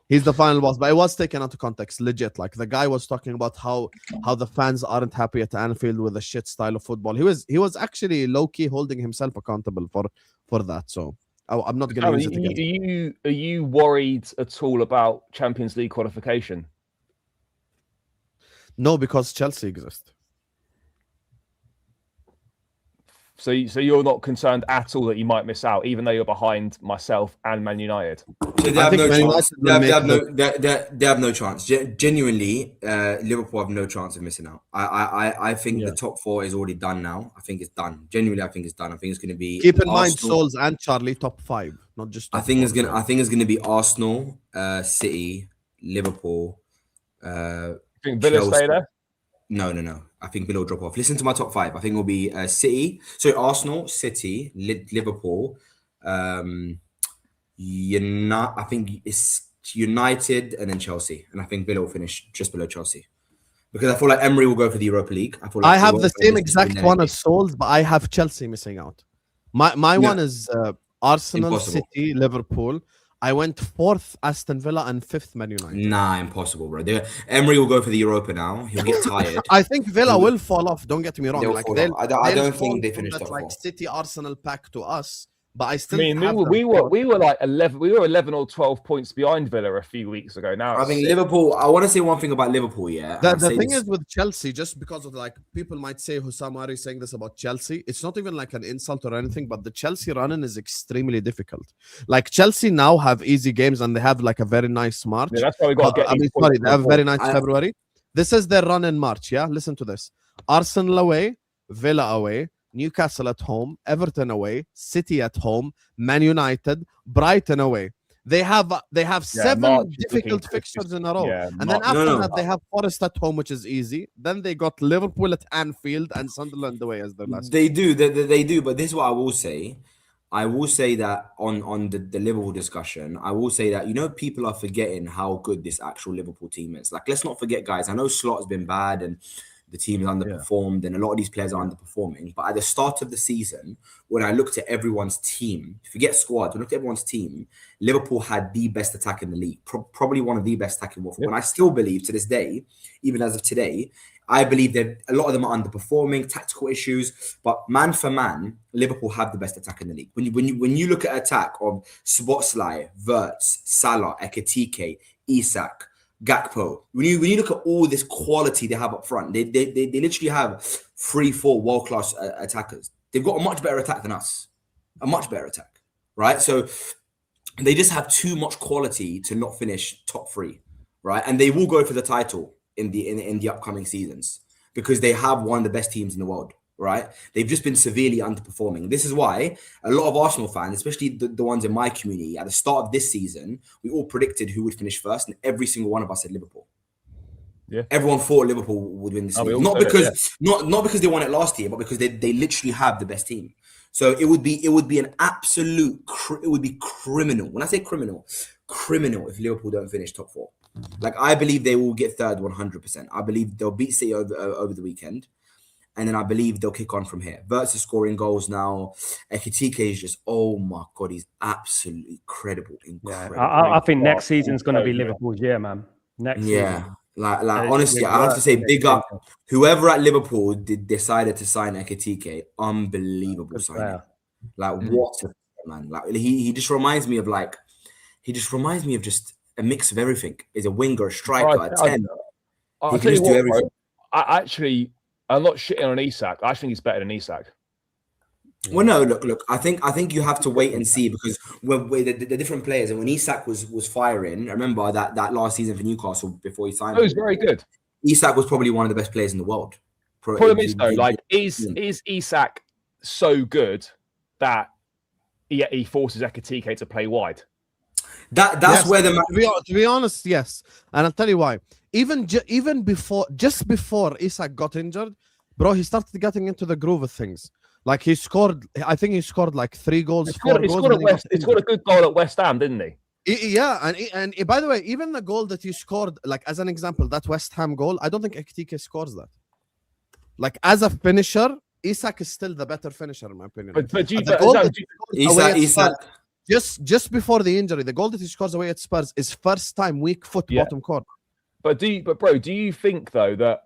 He's the final boss, but it was taken out of context, legit. Like the guy was talking about how the fans aren't happy at Anfield with the shit style of football. He was actually low key holding himself accountable for that. So I'm not going to use it again. Are you worried at all about Champions League qualification? No, because Chelsea exists. So you're not concerned at all that you might miss out, even though you're behind myself and Man United. So they have no chance. They have no chance. Genuinely, Liverpool have no chance of missing out. I think the top 4 is already done now. I think it's done. Genuinely, I think it's done. I think it's going to be. Keep in mind, Souls and Charlie top 5, not just. Top I think 4. I think it's going to be Arsenal, City, Liverpool. Think Villa stay there? No. I think Villa will drop off. Listen to my top 5. I think it will be Arsenal, City, Liverpool, I think it's United and then Chelsea. And I think Villa will finish just below Chelsea. Because I feel like Emery will go for the Europa League. I have the same exact one as Souls, but I have Chelsea missing out. My one is Arsenal, Impossible. City, Liverpool. I went 4th Aston Villa and 5th Man United. Nah, impossible, bro. Emery will go for the Europa now. He'll get tired. I think Villa will fall off. Don't get me wrong. I don't think they finished top 4. Like City, Arsenal pack to us. But I still. We were like 11. We were 11 or 12 points behind Villa a few weeks ago. Now I think Liverpool. I want to say one thing about Liverpool. Yeah, the thing is with Chelsea, just because of like people might say Hussam Ari saying this about Chelsea, it's not even like an insult or anything. But the Chelsea running is extremely difficult. Like Chelsea now have easy games and they have like a very nice March. Yeah, that's why we got to get. They have a very nice February. This is their run in March. Yeah, listen to this: Arsenal away, Villa away, Newcastle at home, Everton away, City at home, Man United, Brighton away. They have 7 difficult fixtures in a row. Yeah, and then after that, they have Forest at home, which is easy. Then they got Liverpool at Anfield and Sunderland away as their last. They do. But this is what I will say. I will say that on the Liverpool discussion, I will say that, people are forgetting how good this actual Liverpool team is. Like, let's not forget, guys. I know Slot has been bad and the team is underperformed and a lot of these players are underperforming. But at the start of the season, when I looked at everyone's team, forget squad, when I looked at everyone's team, Liverpool had the best attack in the league, probably one of the best attacking football. And I still believe to this day, even as of today, I believe that a lot of them are underperforming, tactical issues, but man for man, Liverpool have the best attack in the league. When you look at attack of Szoboszlai, Wirtz, Salah, Ekitike, Isak, Gakpo, when you look at all this quality they have up front, they literally have 3-4 world-class attackers. They've got a much better attack than us. A much better attack. right? So they just have too much quality to not finish top 3, right? And they will go for the title in the upcoming seasons because they have one of the best teams in the world, right? They've just been severely underperforming. This is why a lot of Arsenal fans, especially the ones in my community, at the start of this season, we all predicted who would finish first, and every single one of us said Liverpool. Yeah, everyone thought Liverpool would win this league. Not because they won it last year, but because they literally have the best team. So it would be an absolute it would be criminal. When I say criminal if Liverpool don't finish top 4. Like, I believe they will get third 100%. I believe they'll beat City over the weekend, and then I believe they'll kick on from here. Wirtz is scoring goals now. Ekitike is just, oh my God, he's absolutely incredible. Yeah, I think next season's going to be Liverpool's year, man. Next season. Like honestly, I have to say, big up whoever at Liverpool decided to sign Ekitike. Unbelievable signing. Like, what a man! Like, he just reminds me of just a mix of everything. He's a winger, a striker, a 10. He can just do everything. I'm not shitting on Isak. I think he's better than Isak. Well, no, look. I think you have to wait and see, because when the different players, and when Isak was firing, I remember that last season for Newcastle before he signed. It was very good. Isak was probably one of the best players in the world. Problem is though, is Isak so good that he forces Ekitike to play wide? That's where to be honest, yes, and I'll tell you why. Even before Isak got injured, bro, he started getting into the groove of things. Like, he scored, I think he scored like 3 goals, 4 goals. He scored a good goal at West Ham, didn't he? Yeah, and by the way, even the goal that he scored, like, as an example, that West Ham goal, I don't think Ekitike scores that. Like, as a finisher, Isak is still the better finisher, in my opinion. Isak, just before the injury, the goal that he scores away at Spurs is first time weak foot bottom corner. But bro, do you think though that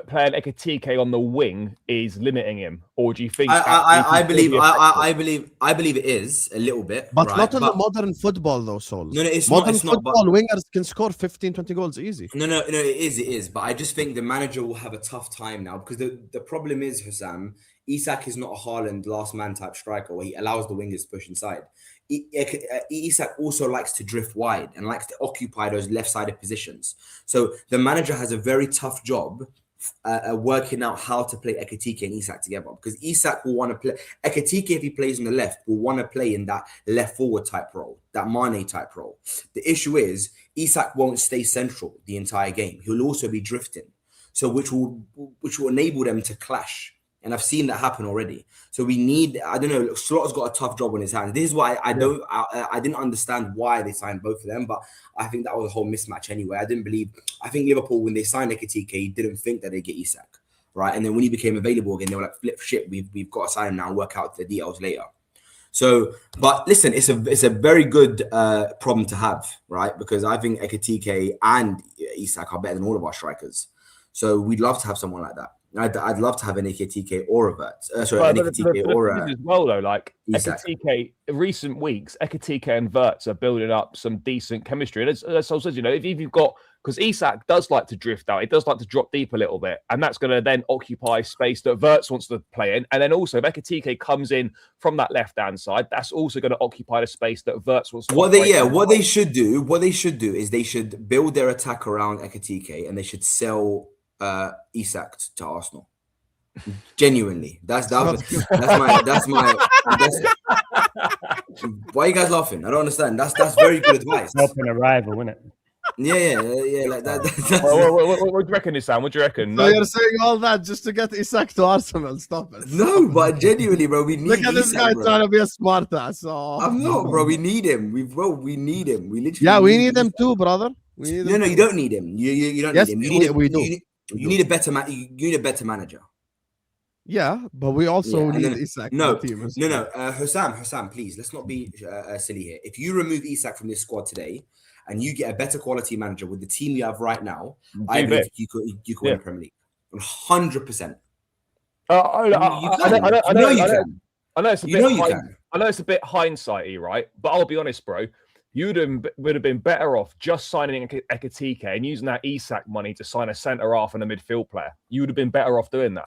playing Ekitike on the wing is limiting him, or do you think? I believe it is a little bit, but right? Not in the modern football though, Sol. No, it's modern not. Football wingers can score 15-20 goals easy. No, it is. But I just think the manager will have a tough time now, because the problem is, Hussam, Isak is not a Haaland last man type striker where he allows the wingers to push inside. Isak also likes to drift wide and likes to occupy those left-sided positions. So the manager has a very tough job working out how to play Ekitike and Isak together, because Isak will want to play Ekitike, if he plays on the left, will want to play in that left forward type role, that Mane type role. The issue is Isak won't stay central the entire game. He'll also be drifting, so which will enable them to clash. And I've seen that happen already. So we need, I don't know, Slot's got a tough job on his hands. This is why I didn't understand why they signed both of them, but I think that was a whole mismatch anyway. I think Liverpool, when they signed Ekitike, didn't think that they'd get Isak, right? And then when he became available again, they were like, flip shit, we've got to sign him now and work out the details later. So, but listen, it's a very good problem to have, right? Because I think Ekitike and Isak are better than all of our strikers. So we'd love to have someone like that. I'd love to have an Ekitike or a Wirtz. As well, though, like Isak. Ekitike, in recent weeks, Ekitike and Wirtz are building up some decent chemistry. And as I said, if you've got, because Isak does like to drift out, he does like to drop deep a little bit, and that's going to then occupy space that Wirtz wants to play in. And then also, if Ekitike comes in from that left-hand side, that's also going to occupy the space that Wirtz wants to. What they should do is they should build their attack around Ekitike, and they should sell Isak to Arsenal. Genuinely, that's my. Why are you guys laughing? I don't understand. That's very good advice. Helping a rival, isn't it? Yeah. Like that. What do you reckon, Sam? What do you reckon? So you're saying all that just to get Isak to Arsenal? Stop it. No, but genuinely, bro, we need. Look at this guy trying to be a smart ass. I'm not, bro. We need him. We need him. We literally. Yeah, we need him too, brother. No, you don't need him. You don't need him. We do. You need a better manager. Yeah, but we also need Isak. No. Hussam, please, let's not be silly here. If you remove Isak from this squad today, and you get a better quality manager with the team you have right now, I believe you could win the Premier League 100%. I know it's a bit hindsighty, right? But I'll be honest, bro. You would have been better off just signing Ekitike and using that Isak money to sign a centre half and a midfield player. You would have been better off doing that.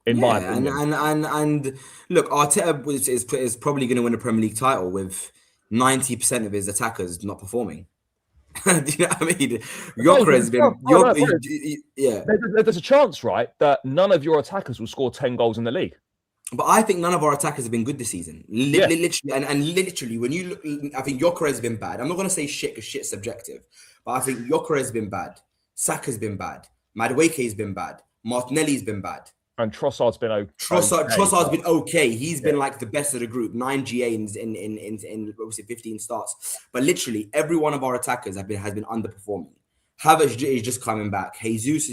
in my opinion. And look, Arteta is probably going to win a Premier League title with 90% of his attackers not performing. Do you know what I mean? Gyökeres has been, yeah. There's a chance, right, that none of your attackers will score 10 goals in the league. But I think none of our attackers have been good this season. Literally, and literally, when you look, I think Gyökeres has been bad. I'm not going to say shit because shit's subjective, but I think Gyökeres has been bad. Saka's been bad. Madueke's been bad. Martinelli's been bad. And Trossard's been okay. Trossard's been okay. He's been like the best of the group. 9 GAs in what was it, 15 starts. But literally, every one of our attackers has been underperforming. Havertz is just coming back. Jesus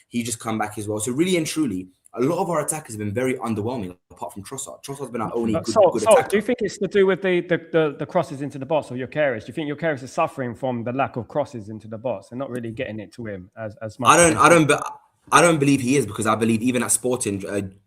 he just come back as well. So really and truly, a lot of our attackers have been very underwhelming, apart from Trossard. Trossard's been our only good attacker. Do you think it's to do with the crosses into the box of Gyökeres? Do you think Gyökeres is suffering from the lack of crosses into the box and not really getting it to him as much? I don't believe he is, because I believe even at Sporting,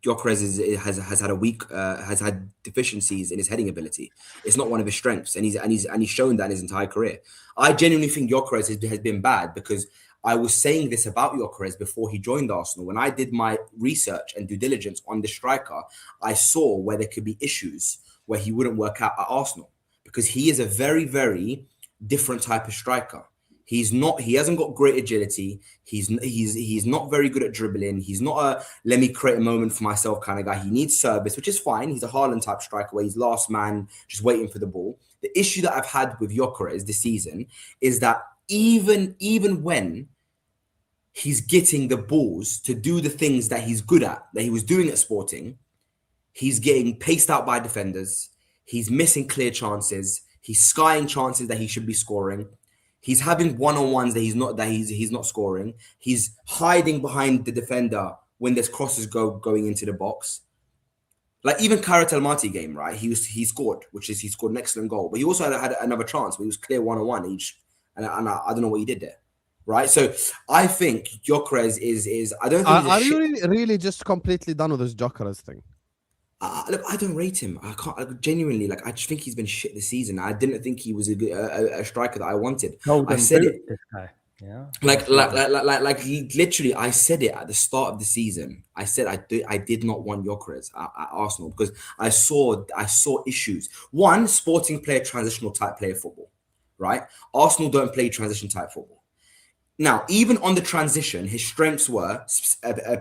Gyökeres has had deficiencies in his heading ability. It's not one of his strengths, and he's shown that in his entire career. I genuinely think Gyökeres has been bad, because I was saying this about Gyökeres before he joined Arsenal. When I did my research and due diligence on the striker, I saw where there could be issues where he wouldn't work out at Arsenal, because he is a very, very different type of striker. He hasn't got great agility. He's not very good at dribbling. He's not a let me create a moment for myself kind of guy. He needs service, which is fine. He's a Haaland type striker where he's last man, just waiting for the ball. The issue that I've had with Gyökeres this season is that even when he's getting the balls to do the things that he's good at, that he was doing at Sporting, he's getting paced out by defenders. He's missing clear chances. He's skying chances that he should be scoring. He's having one-on-ones that he's not scoring. He's hiding behind the defender when there's crosses going into the box. Like even Karat Almaty game, right? He scored an excellent goal, but he also had another chance where he was clear one-on-one each, and I don't know what he did there, right? So I think Gyökeres is I don't think. Are you really just completely done with this Gyökeres thing? Look, I don't rate him. I can't genuinely. I just think he's been shit this season. I didn't think he was a striker that I wanted. I said it. This guy. Yeah. Like literally, I said it at the start of the season. I said I did not want Gyökeres at Arsenal because I saw issues. One, Sporting play a transitional type player football, right? Arsenal don't play transition type football. Now, even on the transition, his strengths were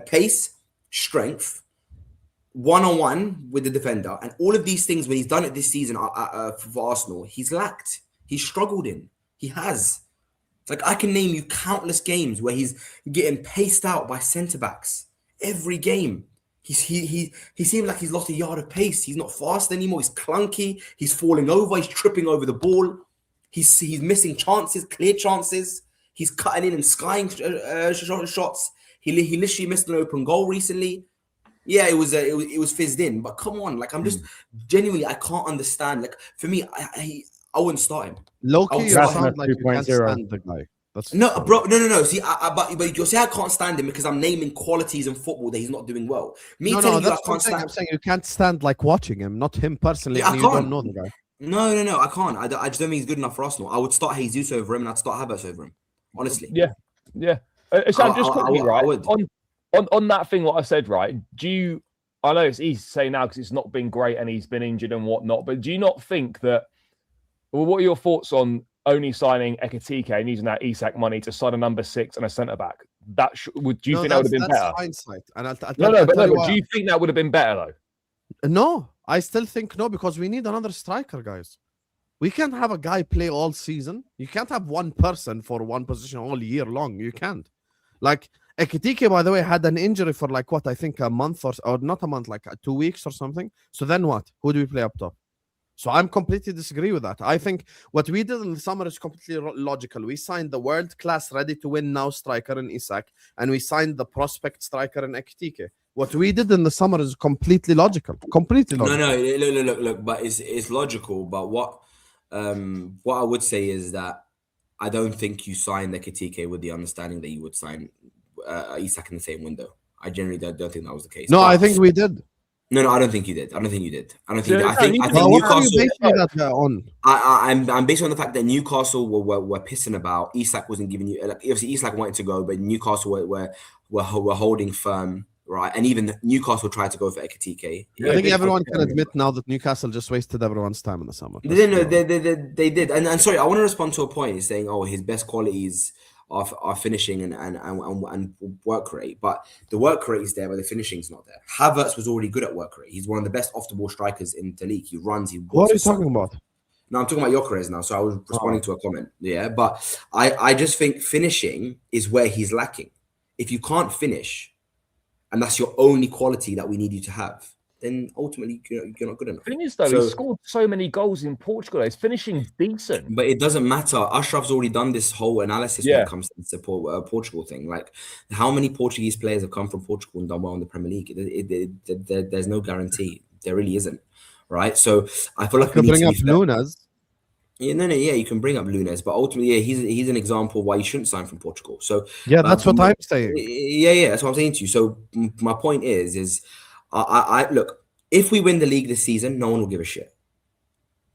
pace, strength, one-on-one with the defender, and all of these things. When he's done it this season for Arsenal, he's lacked. He's struggled in. He has. Like, I can name you countless games where he's getting paced out by centre-backs every game. He seems like he's lost a yard of pace. He's not fast anymore. He's clunky. He's falling over. He's tripping over the ball. He's missing chances, clear chances. He's cutting in and skying shots. He literally missed an open goal recently. Yeah, it was fizzed in. But come on, like, I'm just genuinely, I can't understand. Like, for me, I wouldn't start him. Loki, you sound like you can't stand the guy. No. See, but you say I can't stand him because I'm naming qualities in football that he's not doing well. I'm saying you can't stand like watching him, not him personally. Yeah, you don't know the guy. No, I can't. I just don't think he's good enough for Arsenal. I would start Jesus over him, and I'd start Havertz over him. Honestly. Yeah. So I'm just quickly, right, on that thing, what I said, right? I know it's easy to say now because it's not been great and he's been injured and whatnot, but do you not think that? Well, what are your thoughts on only signing Ekitike and using that Isak money to sign a number 6 and a centre back? Do you think that would have been better? Hindsight. And do you think that would have been better though? No, I still think no, because we need another striker, guys. We can't have a guy play all season. You can't have one person for one position all year long. You can't. Like Ekitike, by the way, had an injury for like what I think a month or not a month, like 2 weeks or something. So then what? Who do we play up top? So I'm completely disagree with that. I think what we did in the summer is completely logical. We signed the world-class, ready-to-win now striker in Isak, and we signed the prospect striker in Ekitike. What we did in the summer is completely logical. Completely logical. No, look. But it's logical. But what I would say is that I don't think you signed Ekitike with the understanding that you would sign Isak in the same window. I generally don't think that was the case. No, but I think we did. No, I don't think you did. I think Newcastle. I'm based on the fact that Newcastle were pissing about. Isak wasn't giving you, like, obviously Isak wanted to go, but Newcastle were holding firm, right? And even Newcastle tried to go for Ekitike. I think everyone can admit now that Newcastle just wasted everyone's time in the summer. They did. And sorry, I want to respond to a point saying, oh, his best qualities are finishing and work rate. But the work rate is there, but the finishing's not there. Havertz was already good at work rate. He's one of the best off-the-ball strikers in the league. He runs. What are you talking about? No, I'm talking about Gyökeres now. So I was responding to a comment. Yeah, but I just think finishing is where he's lacking. If you can't finish, and that's your only quality that we need you to have, then ultimately you're not good enough. The thing is, though, he scored so many goals in Portugal. His finishing decent. But it doesn't matter. Ashraf's already done this whole analysis when it comes to the Portugal thing. Like, how many Portuguese players have come from Portugal and done well in the Premier League? There's no guarantee. There really isn't. Right? So I feel like we need bring to up be Nunes. Yeah, you can bring up Nunes, but ultimately, he's an example why you shouldn't sign from Portugal. So that's what I'm saying. Yeah, that's what I'm saying to you. So my point is I look, if we win the league this season, no one will give a shit.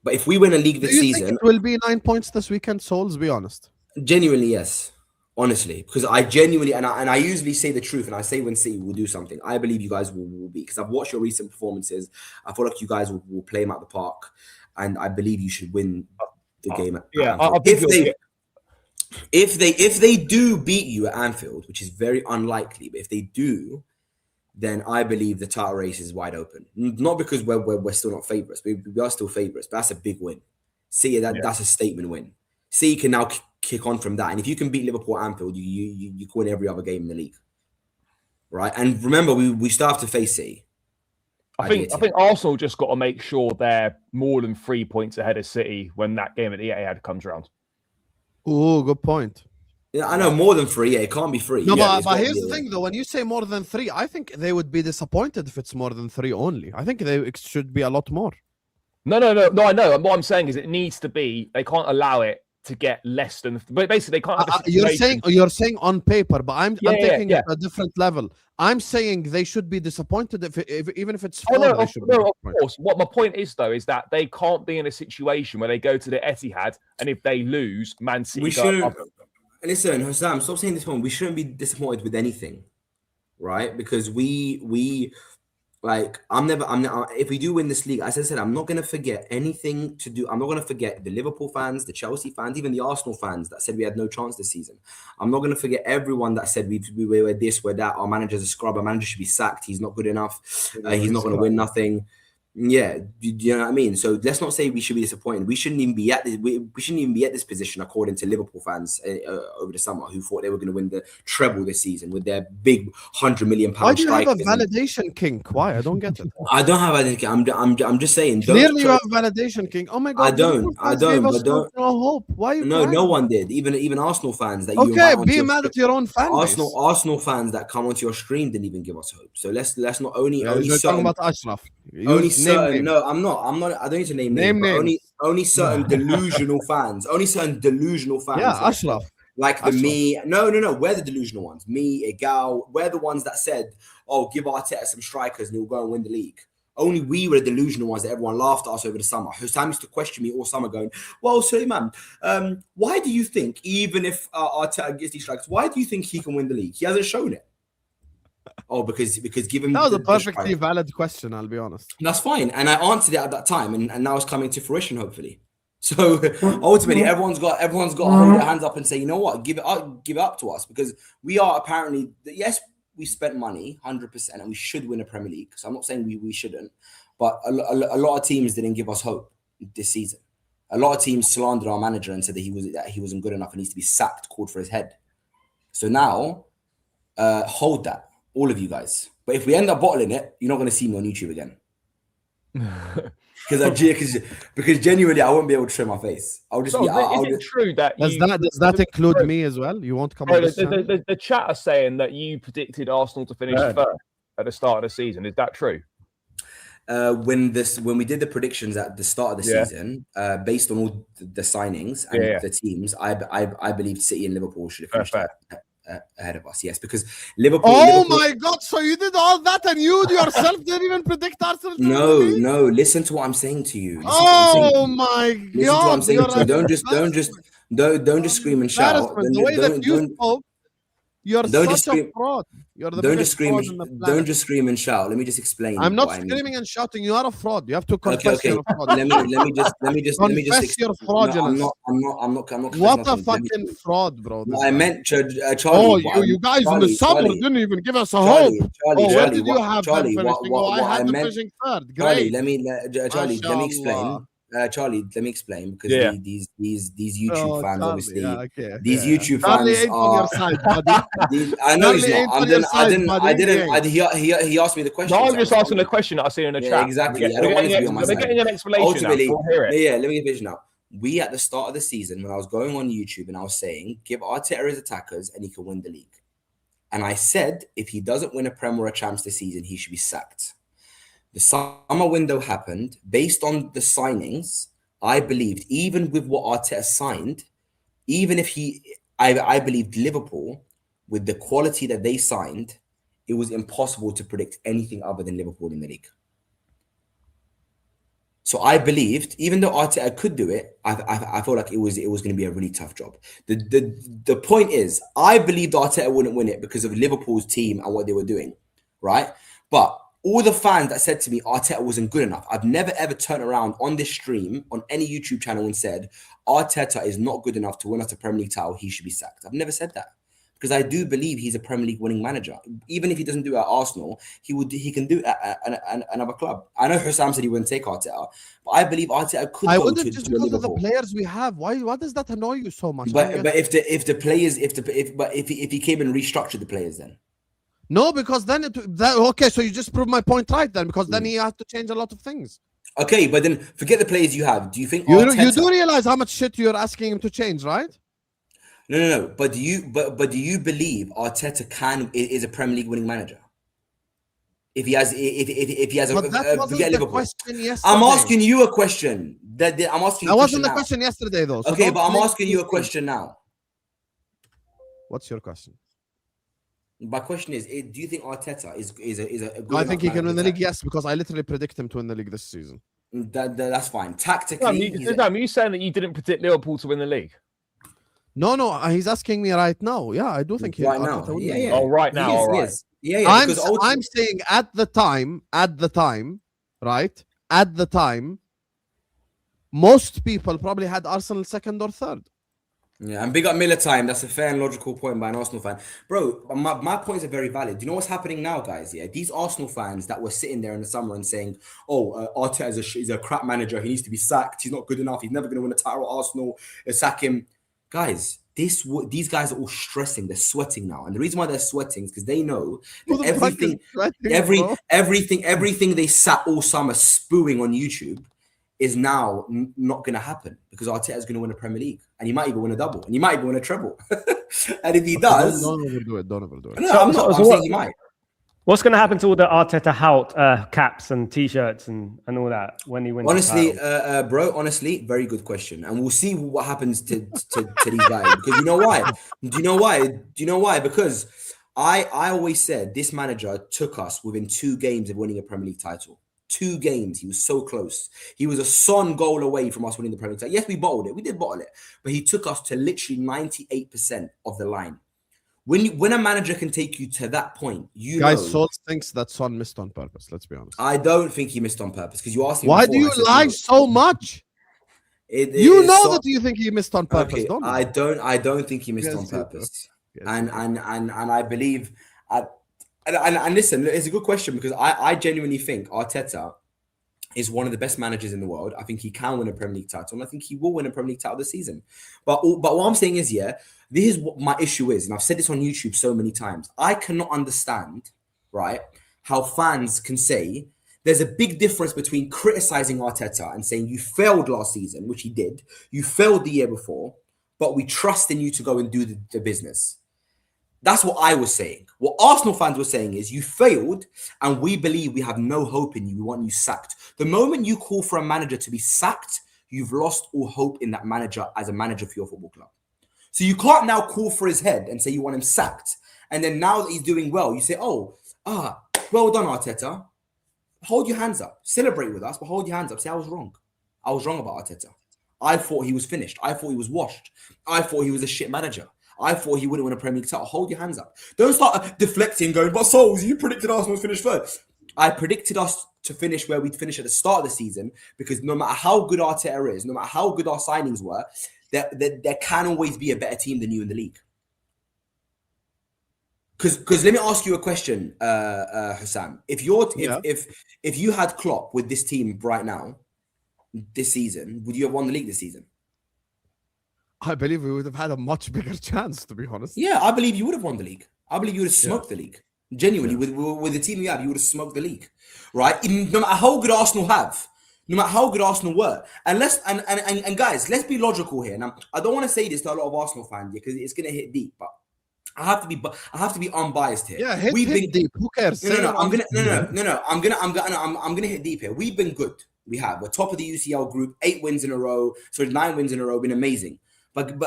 But if we win a league this season, think it will be 9 points this weekend. Souls, be honest. Genuinely, yes. Honestly, because I genuinely and I usually say the truth, and I say when City will do something, I believe you guys will be, because I've watched your recent performances. I feel like you guys will play them at the park, and I believe you should win the game. If they do beat you at Anfield, which is very unlikely, but if they do, then I believe the title race is wide open. Not because we're still not favourites. We are still favourites, but that's a big win. See, that's a statement win. City can now kick on from that, and if you can beat Liverpool at Anfield, you can win every other game in the league, right? And remember, we still have to face City. I think Arsenal just got to make sure they're more than 3 points ahead of City when that game at the Etihad comes around. Oh, good point. Yeah, I know, more than 3. Yeah, it can't be 3. No, but here's the thing, though. When you say more than 3, I think they would be disappointed if it's more than 3 only. I think it should be a lot more. No. I know. What I'm saying is it needs to be. They can't allow it to get less than. But basically, they can't have you're saying on paper, but I'm taking it a different level. I'm saying they should be disappointed even if it's 4. Of course. What my point is, though, is that they can't be in a situation where they go to the Etihad and if they lose, Man City. We shouldn't. Listen, Hussam, stop saying this one. We shouldn't be disappointed with anything, right? Because we like, if we do win this league, as I said, I'm not going to forget anything to do. I'm not going to forget the Liverpool fans, the Chelsea fans, even the Arsenal fans that said we had no chance this season. I'm not going to forget everyone that said we were this, we're that, our manager's a scrub, our manager should be sacked, he's not good enough, he's not going to win nothing. Yeah, you know what I mean? So let's not say we should be disappointed. We shouldn't even be at this. We shouldn't even be at this position, according to Liverpool fans over the summer, who thought they were going to win the treble this season with their big £100 million Why do you have a strikers. validation king? Why? I don't get it. I don't have validation king. I'm just saying. Clearly, you have validation king. Oh my god! I don't. But no hope. Why? Are you no, crying? no one did. Even Arsenal fans that be mad at your own fan base. Arsenal fans that come onto your stream didn't even give us hope. So let's not only you're talking about Ashraf. Only certain. No, I'm not. I don't need to name names. Only certain delusional fans. Only certain delusional fans. Yeah, Ashraf. Like the me. No. We're the delusional ones. Me, Egal. We're the ones that said, "Oh, give Arteta some strikers and he'll go and win the league." Only we were the delusional ones that everyone laughed at us over the summer. Hussam used to question me all summer, going, "Well, Suleiman, why do you think even if Arteta gets these strikers, why do you think he can win the league? He hasn't shown it." Oh, because given that was a perfectly valid question, I'll be honest. That's fine, and I answered it at that time, and now it's coming to fruition, hopefully. So ultimately, everyone's got to hold their hands up and say, you know what, give it up to us, because we are apparently, yes, we spent money 100%, and we should win a Premier League. So I'm not saying we shouldn't, but a lot of teams didn't give us hope this season. A lot of teams slandered our manager and said that he wasn't good enough and needs to be sacked, called for his head. So now, hold that. All of you guys. But if we end up bottling it, you're not going to see me on YouTube again. Because genuinely, I won't be able to show my face. I'll just be. Is it true that does that include me as well? You won't come on this channel? The chat are saying that you predicted Arsenal to finish first at the start of the season. Is that true? When we did the predictions at the start of the season, based on all the signings and the teams, I believe City and Liverpool should have finished ahead of us. Yes, because Liverpool. My God! So you did all that, and you yourself didn't even predict Arsenal. No. Listen to what I'm saying to you. My God! Listen to what I'm saying to you. Don't just scream and shout. The way that you spoke, you're such a fraud. You're the Don't biggest just scream. fraud on the planet. Don't just scream and shout. Let me just explain. I'm not what I mean. screaming and shouting. You are a fraud. You have to confess Okay. you're a fraud. Let me just Confess your fraudulence. No, I'm not. What a confessing nothing. fucking fraud, bro. No, this I guy. meant Charlie. Oh, you guys in the summer didn't even give us a hope. What did you have them finishing? I had them finishing third. Charlie, Great. Charlie, let me explain. Mashallah. Charlie, let me explain because Yeah. these YouTube fans Charlie, obviously okay, these yeah. YouTube Charlie fans ain't on your are. side, buddy. I know he's Charlie ain't not. on your side, He asked me the question. No, I'm just asking the question that I see in the Yeah, chat. exactly. I don't want it to be on my We're side. getting an explanation. Ultimately, We'll hear it. yeah, let me get vision now. We at the start of the season, when I was going on YouTube and I was saying, give Arteta his attackers and he can win the league. And I said, if he doesn't win a Prem or a Champs this season, he should be sacked. The summer window happened. Based on the signings, I believed, even with what Arteta signed, even if I believed Liverpool, with the quality that they signed, it was impossible to predict anything other than Liverpool in the league. So I believed, even though Arteta could do it, I felt like it was going to be a really tough job. The point is, I believed Arteta wouldn't win it because of Liverpool's team and what they were doing, right? But all the fans that said to me Arteta wasn't good enough, I've never ever turned around on this stream, on any YouTube channel and said, Arteta is not good enough to win us a Premier League title, he should be sacked. I've never said that. Because I do believe he's a Premier League winning manager. Even if he doesn't do it at Arsenal, he can do it at another club. I know Hussam said he wouldn't take Arteta, but I believe Arteta could I go wouldn't to just Liverpool. because of the players we have. Why does that annoy you so much? But if he came and restructured the players, then no, because then okay. So you just proved my point right then, because then he has to change a lot of things. Okay, but then forget the players you have. Do you think you do realize how much shit you're asking him to change, right? No. But do you believe Arteta is a Premier League winning manager? If he has but that wasn't the question yesterday. I'm asking you a question. That wasn't the question yesterday though. So okay, but I'm asking you a question now. What's your question? My question is, do you think Arteta is a good I think he can win the league, yes, because I literally predict him to win the league this season. That's fine. Tactically, you saying that you didn't predict Liverpool to win the league? No, he's asking me right now. Yeah, I do think right now. Yeah. Oh, right now. All right. Yeah. I'm saying at the time, right? At the time, most people probably had Arsenal second or third. Yeah, and big up Miller time. That's a fair and logical point by an Arsenal fan. Bro, my points are very valid. Do you know what's happening now, guys? Yeah, these Arsenal fans that were sitting there in the summer and saying, Arteta is a crap manager. He needs to be sacked. He's not good enough. He's never going to win a title at Arsenal. Sack him. Guys, these guys are all stressing. They're sweating now. And the reason why they're sweating is because they know that everything they sat all summer spewing on YouTube is now not going to happen because Arteta is going to win a Premier League and he might even win a double and he might even win a treble. And if he does, don't overdo it. No, I'm saying he might. What's going to happen to all the Arteta Hout caps and T-shirts and all that when he wins? Honestly, honestly, very good question, and we'll see what happens to these guys because you know why? Do you know why? Because I always said this manager took us within 2 games of winning a Premier League title. 2 games. He was so close. He was a Son goal away from us winning the Premier League title. Yes, we bottled it. We did bottle it. But he took us to literally 98% of the line. When a manager can take you to that point, Sol thinks that Son missed on purpose. Let's be honest. I don't think he missed on purpose because you asked me. Why do you lie so much? That you think he missed on purpose, okay, don't you? I don't think he missed on purpose. Yes, and I believe. And listen, it's a good question because I genuinely think Arteta is one of the best managers in the world. I think he can win a Premier League title, and I think he will win a Premier League title this season. But what I'm saying is, this is what my issue is, and I've said this on YouTube so many times. I cannot understand, right, how fans can say there's a big difference between criticizing Arteta and saying you failed last season, which he did, you failed the year before, but we trust in you to go and do the business. That's what I was saying. What Arsenal fans were saying is you failed and we believe we have no hope in you. We want you sacked. The moment you call for a manager to be sacked, you've lost all hope in that manager as a manager for your football club. So you can't now call for his head and say you want him sacked. And then now that he's doing well, you say, well done, Arteta. Hold your hands up. Celebrate with us, but hold your hands up. Say, I was wrong. I was wrong about Arteta. I thought he was finished. I thought he was washed. I thought he was a shit manager. I thought he wouldn't win a Premier League title. Hold your hands up. Don't start deflecting, going, but Souls, you predicted Arsenal to finish third. I predicted us to finish where we'd finish at the start of the season, because no matter how good Arteta is, no matter how good our signings were, there can always be a better team than you in the league. Because let me ask you a question, Hussam. If you had Klopp with this team right now, this season, would you have won the league this season? I believe we would have had a much bigger chance, to be honest. Yeah, I believe you would have won the league. I believe you would have smoked the league. Genuinely, with the team you have, you would have smoked the league, right? No matter how good Arsenal have, no matter how good Arsenal were, and guys, let's be logical here. Now, I don't want to say this to a lot of Arsenal fans because it's gonna hit deep, but I have to be unbiased here. Yeah, hit deep. Who cares? I'm gonna hit deep here. We've been good. We have. We're top of the UCL group, 9 wins in a row. Been amazing. But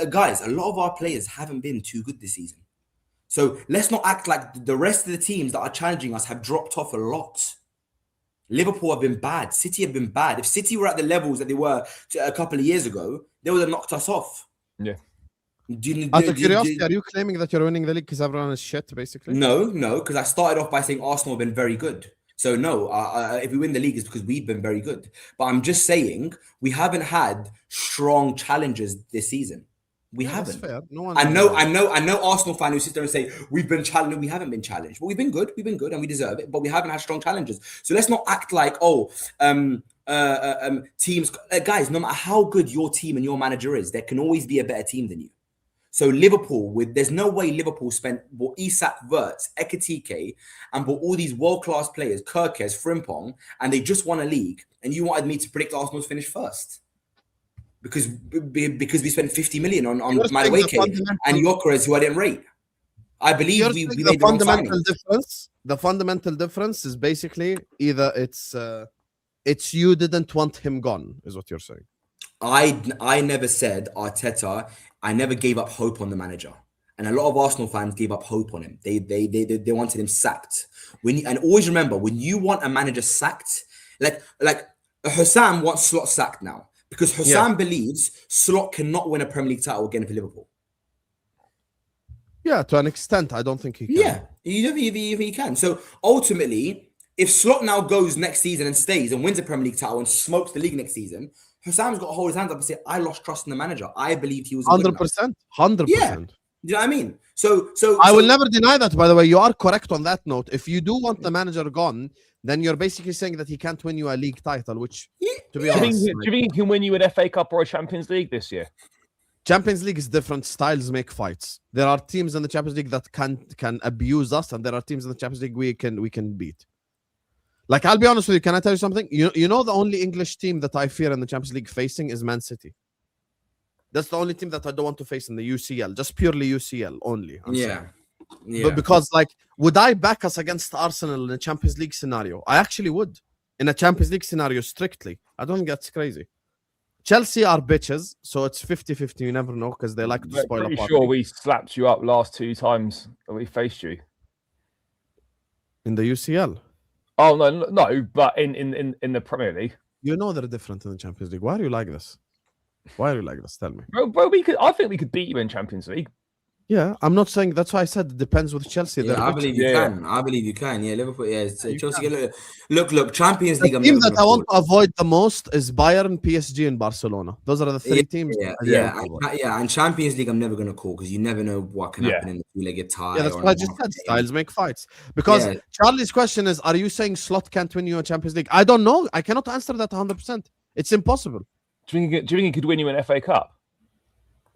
guys, a lot of our players haven't been too good this season. So let's not act like the rest of the teams that are challenging us have dropped off a lot. Liverpool have been bad. City have been bad. If City were at the levels that they were a couple of years ago, they would have knocked us off. Yeah. Out of curiosity, are you claiming that you're winning the league because everyone is shit, basically? No, because I started off by saying Arsenal have been very good. So no, if we win the league, it's because we've been very good. But I'm just saying we haven't had strong challenges this season. We haven't. That's fair. No one. I know Arsenal fan who sit there and say we've been challenged. We haven't been challenged, but we've been good, and we deserve it. But we haven't had strong challenges. So let's not act like teams, guys. No matter how good your team and your manager is, there can always be a better team than you. So Liverpool, there's no way Liverpool bought Isak, Wirtz, Ekitike, and bought all these world-class players, Kirkes, Frimpong, and they just won a league. And you wanted me to predict Arsenal to finish first because we spent 50 million on Madueke and Gyökeres, who I didn't rate. I believe we made the fundamental difference. The fundamental difference is basically either it's you didn't want him gone, is what you're saying. I never said Arteta. I never gave up hope on the manager, and a lot of Arsenal fans gave up hope on him. They wanted him sacked. And always remember, when you want a manager sacked, like Hussam wants Slot sacked now because Hussam believes Slot cannot win a Premier League title again for Liverpool. Yeah, to an extent, I don't think he can. Yeah, he can. So ultimately, if Slot now goes next season and stays and wins a Premier League title and smokes the league next season, Hussam's got to hold his hands up and say, I lost trust in the manager. I believed he was 100%. 100%. Yeah. Do you know what I mean? So I will never deny that, by the way. You are correct on that note. If you do want the manager gone, then you're basically saying that he can't win you a league title, which, to be honest... Do you think he can win you an FA Cup or a Champions League this year? Champions League is different. Styles make fights. There are teams in the Champions League that can abuse us, and there are teams in the Champions League we can beat. Like, I'll be honest with you. Can I tell you something? You know the only English team that I fear in the Champions League facing is Man City. That's the only team that I don't want to face in the UCL. Just purely UCL only. Yeah. But because, like, would I back us against Arsenal in a Champions League scenario? I actually would. In a Champions League scenario, strictly. I don't think that's crazy. Chelsea are bitches, so it's 50-50. You never know because they like to spoil I'm a pretty sure we slapped you up last 2 times that we faced you. In the UCL? Oh, no, but in the Premier League. You know they're different in the Champions League. Why are you like this? Why are you like this? Tell me. Bro, I think we could beat you in Champions League. Yeah, I'm not saying that's why I said it depends with Chelsea. Yeah, I believe you can. I believe you can. Yeah, Liverpool. Yeah, Chelsea. Look. Champions League. The team that I want to avoid the most is Bayern, PSG, and Barcelona. Those are the 3 teams. Yeah. And Champions League, I'm never going to call because you never know what can happen in the 2-legged tie. Yeah, that's what I just said. Styles make fights. Because Charlie's question is: are you saying Slot can't win you a Champions League? I don't know. I cannot answer that 100%. It's impossible. Do you think he could win you an FA Cup?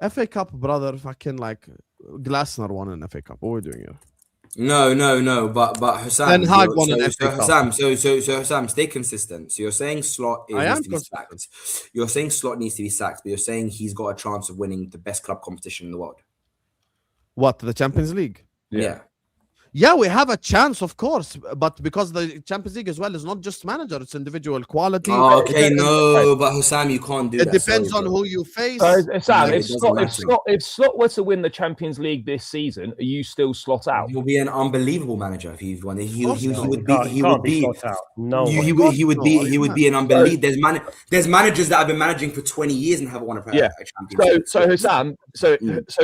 FA Cup, brother, fucking like Glasner won an FA Cup. What are we doing here? No. But Hussam, Ten Hag won an FA Cup. Hussam, stay consistent. So you're saying Slot needs to be sacked. You're saying Slot needs to be sacked, but you're saying he's got a chance of winning the best club competition in the world. What, the Champions League? Yeah. Yeah, we have a chance, of course, but because the Champions League as well is not just manager, it's individual quality. Oh, okay, no, but Hussam, you can't do It that. depends Sorry, on bro. who you face. So, Sam, Yeah, if it doesn't matter. if Slot were to win the Champions League this season, are you still Slot out? He'll be an unbelievable manager if he's won it. He would be. Slot out. No, He way. would be an unbelievable. There's managers that have been managing for 20 years and haven't won a championship. So Hussam, so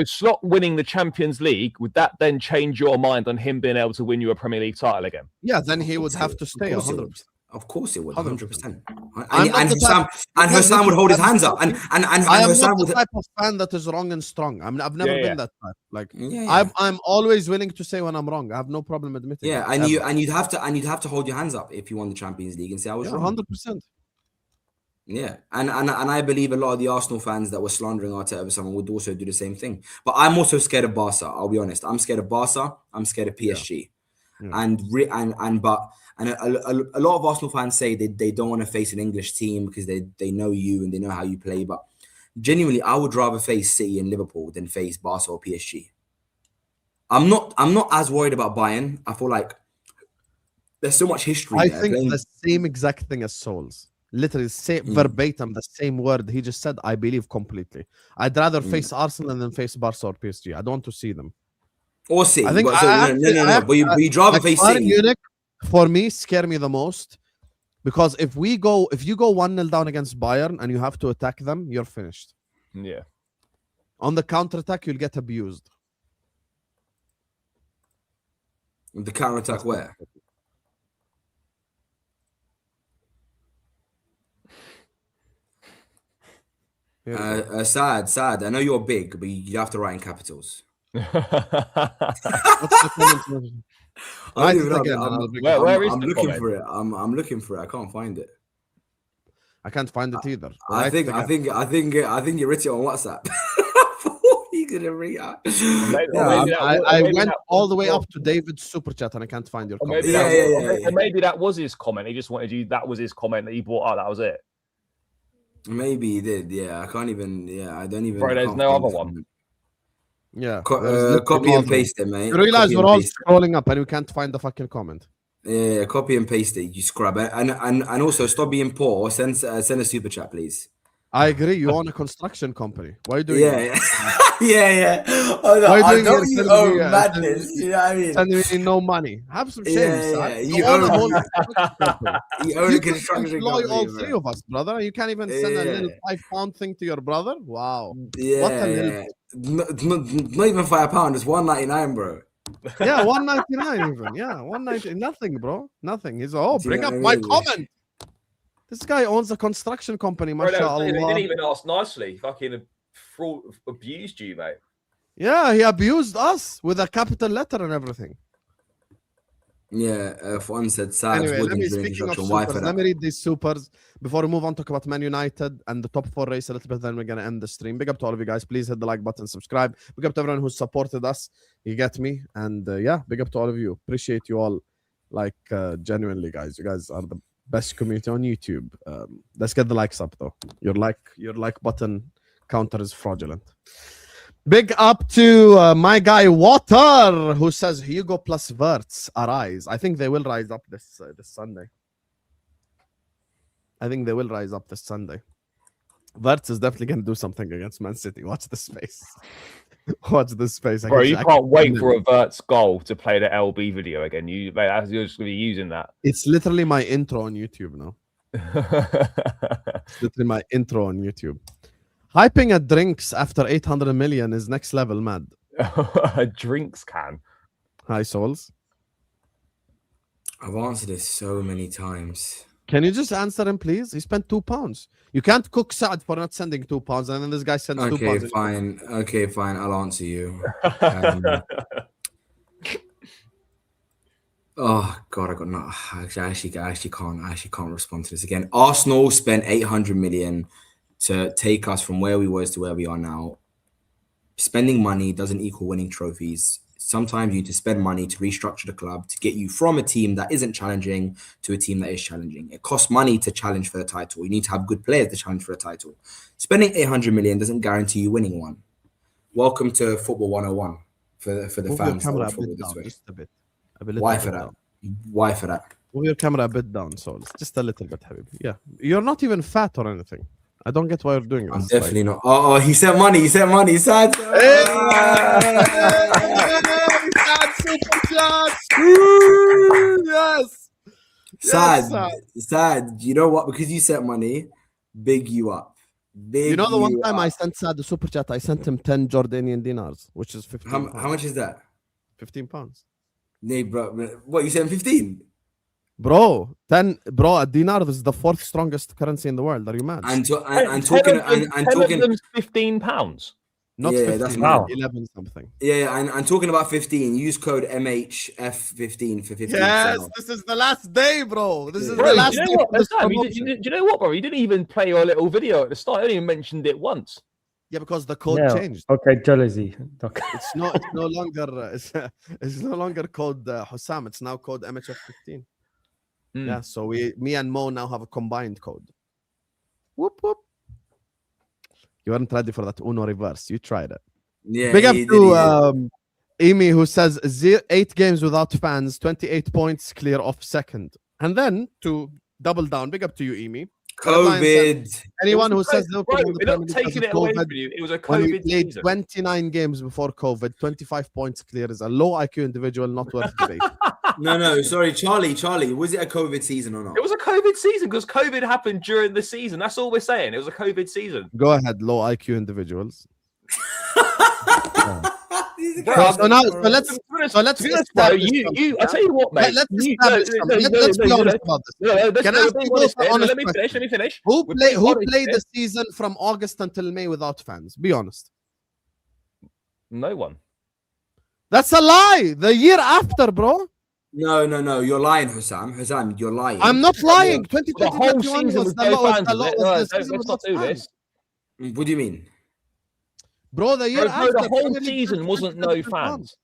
Slot winning the Champions League, would that then change your mind on him being able to win you a Premier League title again? Yeah, then he would have to stay 100%. Of course it would, 100%. I'm not And Hussam would hold his hands up. And I am Hussam not would. the type of fan that is wrong and strong. I've never been that type. Like Yeah. I'm always willing to say when I'm wrong. I have no problem admitting. Yeah, it, and you'd have to hold your hands up if you won the Champions League and say I was wrong. 100%. Yeah, and I believe a lot of the Arsenal fans that were slandering Arteta over someone would also do the same thing. But I'm also scared of Barca. I'll be honest. I'm scared of Barca. I'm scared of PSG. Yeah. And a lot of Arsenal fans say they don't want to face an English team because they know you and they know how you play. But genuinely, I would rather face City and Liverpool than face Barca or PSG. I'm not as worried about Bayern. I feel like there's so much history. I think the same exact thing as Souls. Literally, verbatim, the same word he just said. I believe completely. I'd rather face Arsenal than face Barca or PSG. I don't want to see them. Or City. I think no. But you'd rather face Bayern City. Munich, for me, scare me the most because if you go 1-0 down against Bayern and you have to attack them, you're finished. Yeah. On the counter attack, you'll get abused. The counter attack where? Sad. I know you're big, but you have to write in capitals. What's the comment? Write it again. Where is I'm the looking comment? for it. I'm looking for it. I can't find it. I can't find it either. I think you wrote it on WhatsApp. You gonna read out. I went all the way up to David's super chat and I can't find your comment. Maybe that was his comment. He just wanted you. That was his comment that he brought out. That was it. Maybe he did. Yeah, I can't even. Yeah, I don't even. Bro, there's no other one. Yeah. Copy and paste it, mate. You realize we're all scrolling up and we can't find the fucking comment. Yeah, copy and paste it. You scrub it, and also stop being poor. Send a super chat, please. I agree. You own a construction company. Why are you doing that? Yeah. Oh, no, I know you own madness. You know what I mean? Sending me no money. Have some shame, son. You own a whole company. You own a You can construction employ company. all bro. three of us, brother. You can't even send a little £5 thing to your brother. Wow. Yeah. What a little... Not even £5. It's $1.99, bro. Yeah, $1.99 even. Yeah, $1.99. Nothing, bro. Nothing. He's bring up what I my mean? comment. This guy owns a construction company, mashallah. He didn't even ask nicely. Fucking abused you, mate. Yeah, he abused us with a capital letter and everything. Yeah, Fuan said sad. Anyway, speaking of supers, let me read these supers before we move on, talk about Man United and the top 4 race a little bit, then we're going to end the stream. Big up to all of you guys. Please hit the like button, subscribe. Big up to everyone who supported us. You get me? And yeah, big up to all of you. Appreciate you all, like, genuinely, guys. You guys are the best community on YouTube. Let's get the likes up, though. Your like button counter is fraudulent. Big up to my guy Water, who says Hugo plus Verts arise. I think they will rise up this Sunday. Verts is definitely going to do something against Man City. Watch this space. Watch this space. Bro, you can't wait for a Verts goal to play the LB video again. You're just going to be using that. It's literally my intro on YouTube now. It's literally my intro on YouTube. Hyping at drinks after 800 million is next level mad. A drinks can. Hi, Souls. I've answered this so many times. Can you just answer him, please? He spent £2. You can't cook Saad for not sending £2, and then this guy sends £2. Okay, fine. I'll answer you. Oh God, I got no. I actually can't respond to this again. Arsenal spent 800 million to take us from where we was to where we are now. Spending money doesn't equal winning trophies. Sometimes you need to spend money to restructure the club to get you from a team that isn't challenging to a team that is challenging. It costs money to challenge for the title. You need to have good players to challenge for the title. Spending 800 million doesn't guarantee you winning one. Welcome to Football 101 for the fans. Camera a bit down, just a bit. A little Why bit for that? down. Why for that? Move your camera a bit down, so it's just a little bit, Habibi. Yeah, you're not even fat or anything. I don't get why you're doing I'm this. definitely not. Oh, he sent money. He sent money. Sad. Hey, sad Superchats! Yes! Sad. Sad. You know what? Because you sent money, big you up. Big You know the one you time up. I sent Sad the super chat, I sent him 10 Jordanian dinars, which is 15 How pounds. much is that? 15 pounds. Nay, bro. What, you sent 15? Bro, a dinar is the fourth strongest currency in the world. Are you mad? And Ten talking of them's £15. Not yeah, 15, that's mad. 11 something. yeah, and talking about 15, use code MHF15 for 15%. Yes, off. this is the last day, bro. This is Bro, the last do you day. know what? for this Sam, promotion. do you know what, bro? You didn't even play your little video at the start. You only mentioned it once. Yeah, because the code Yeah. changed. Okay, jealousy. Okay. It's no longer it's no longer code Hussam. It's now code MHF15. Mm. Yeah, so me and Mo now have a combined code. Whoop whoop. You weren't ready for that Uno reverse. You tried it. Yeah, Big up he did, to Amy, who says 8 games without fans, 28 points clear off second. And then to double down, big up to you, Amy. COVID. Anyone who says Bro, Liverpool won the we're not Premier League taking because it of away COVID, from you. It was a when we COVID played season. 29 games before COVID, 25 points clear is a low IQ individual, not worth debate. No, sorry, Charlie. Was it a COVID season or not? It was a COVID season because COVID happened during the season. That's all we're saying. It was a COVID season. Go ahead, low IQ individuals. Bro, So let's to be honest, establish bro, something, I tell you what, mate. Let's establish something. Let's be honest about this. Can I ask you both an honest question? Let me finish. Who We're being honest played here. the season from August until May without fans? Be honest. No one. That's a lie. The year after, bro. No, you're lying, Hussam, you're lying. I'm not lying. The whole 2020 season was was the no lowest. fans. The Was it? lowest No, season let's not without do fans. this. What do you mean? Bro, the year Bro, after the whole Premier League season wasn't no 2020 fans.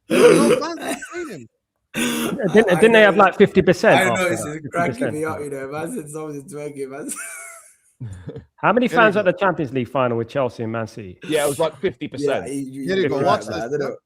There were no fans in the stadium. Didn't they have like 50%? I know after it's that? cracking me 50%. up, you know. Man said someone's twerking, man. How many Here we fans go. at the Champions League final with Chelsea and Man City? Yeah, it was like 50%. Yeah, Here you go. you're Watch man. this. I don't know.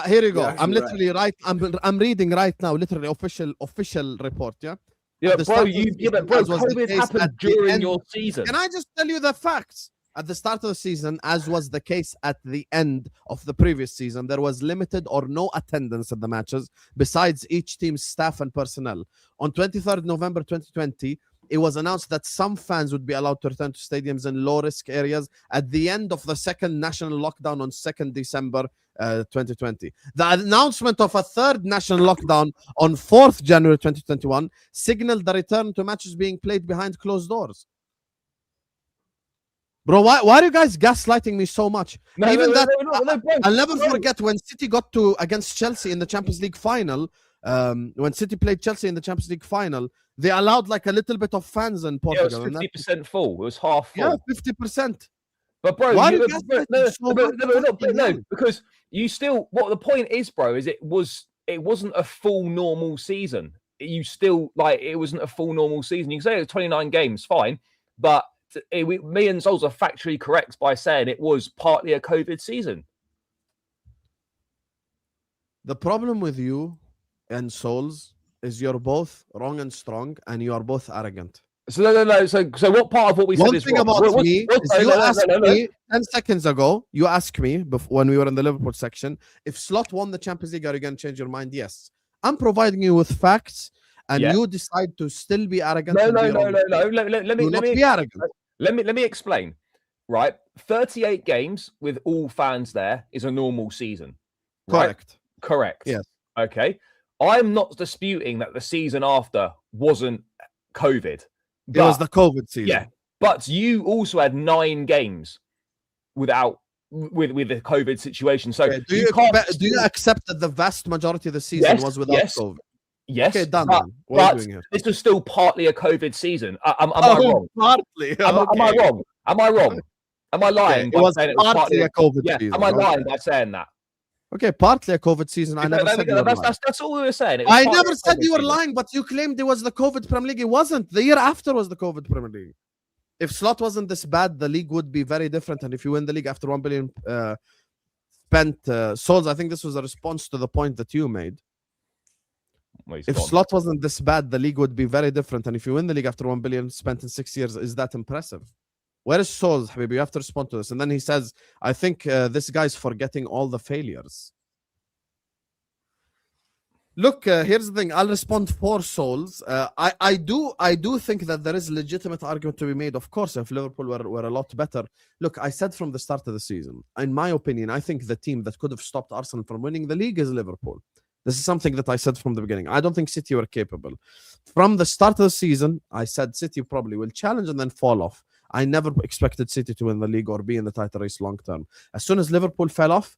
Here you go. You're I'm actually literally right. I'm reading right now. Literally official report. Yeah. Yeah, At the bro, start of the season, bro, as was the COVID case happened at the during end. your season. Can I just tell you the facts? At the start of the season, as was the case at the end of the previous season, there was limited or no attendance at the matches besides each team's staff and personnel. On 23rd November 2020, it was announced that some fans would be allowed to return to stadiums in low-risk areas at the end of the second national lockdown on 2nd December 2020. The announcement of a third national lockdown on 4th January 2021 signaled the return to matches being played behind closed doors. Bro, why are you guys gaslighting me so much? No, bro. I'll never forget when City got to against Chelsea in the Champions League final. When City played Chelsea in the Champions League final, they allowed like a little bit of fans in Yeah, it Portugal. was 50% full. It was half full. Yeah, 50%. But bro, Why you, do you guys think it's so no, because you still. What the point is, bro, is it wasn't a full normal season. You still it wasn't a full normal season. You can say it was 29 games, fine, but me and Souls are factually correct by saying it was partly a COVID season. The problem with you and Souls is you're both wrong and strong, and you are both arrogant. So no. So what part of what we said One is thing wrong? about What- me what- is no, you no, no, asked no, no. me 10 seconds ago, you asked me when we were in the Liverpool section, if Slot won the Champions League, are you going to change your mind? Yes. I'm providing you with facts, and Yeah. you decide to still be arrogant. No. and be wrong. Let me be arrogant. Let me explain. Right, 38 games with all fans there is a normal season. Right? Correct. Correct. Yes. Okay. I'm not disputing that the season after wasn't COVID. It was the COVID season. Yeah, but you also had 9 games with the COVID situation. So Okay, do you accept that the vast majority of the season was without COVID? Yes. Okay, done. But, Then. What are you but doing here? this was still partly a COVID season. Am I wrong? Partly. Am I wrong? Am I wrong? Am I lying? It by was saying it was partly a COVID yeah. season. Am I lying Okay. by saying that? Okay, partly a COVID season. I never said you were lying. That's all we were saying. It was I partly never a said COVID you were season. lying, but you claimed it was the COVID Premier League. It wasn't. The year after was the COVID Premier League. If Slot wasn't this bad, the league would be very different. And if you win the league after 1 billion spent souls, I think this was a response to the point that you made. Well, he's If gone. Slot wasn't this bad, the league would be very different. And if you win the league after 1 billion spent in 6 years, is that impressive? Where is Souls, Habibi? You have to respond to this. And then he says, I think this guy's forgetting all the failures. Look, here's the thing. I'll respond for Souls. I do think that there is legitimate argument to be made. Of course, if Liverpool were a lot better. Look, I said from the start of the season, in my opinion, I think the team that could have stopped Arsenal from winning the league is Liverpool. This is something that I said from the beginning. I don't think City were capable. From the start of the season, I said City probably will challenge and then fall off. I never expected City to win the league or be in the title race long term. As soon as Liverpool fell off,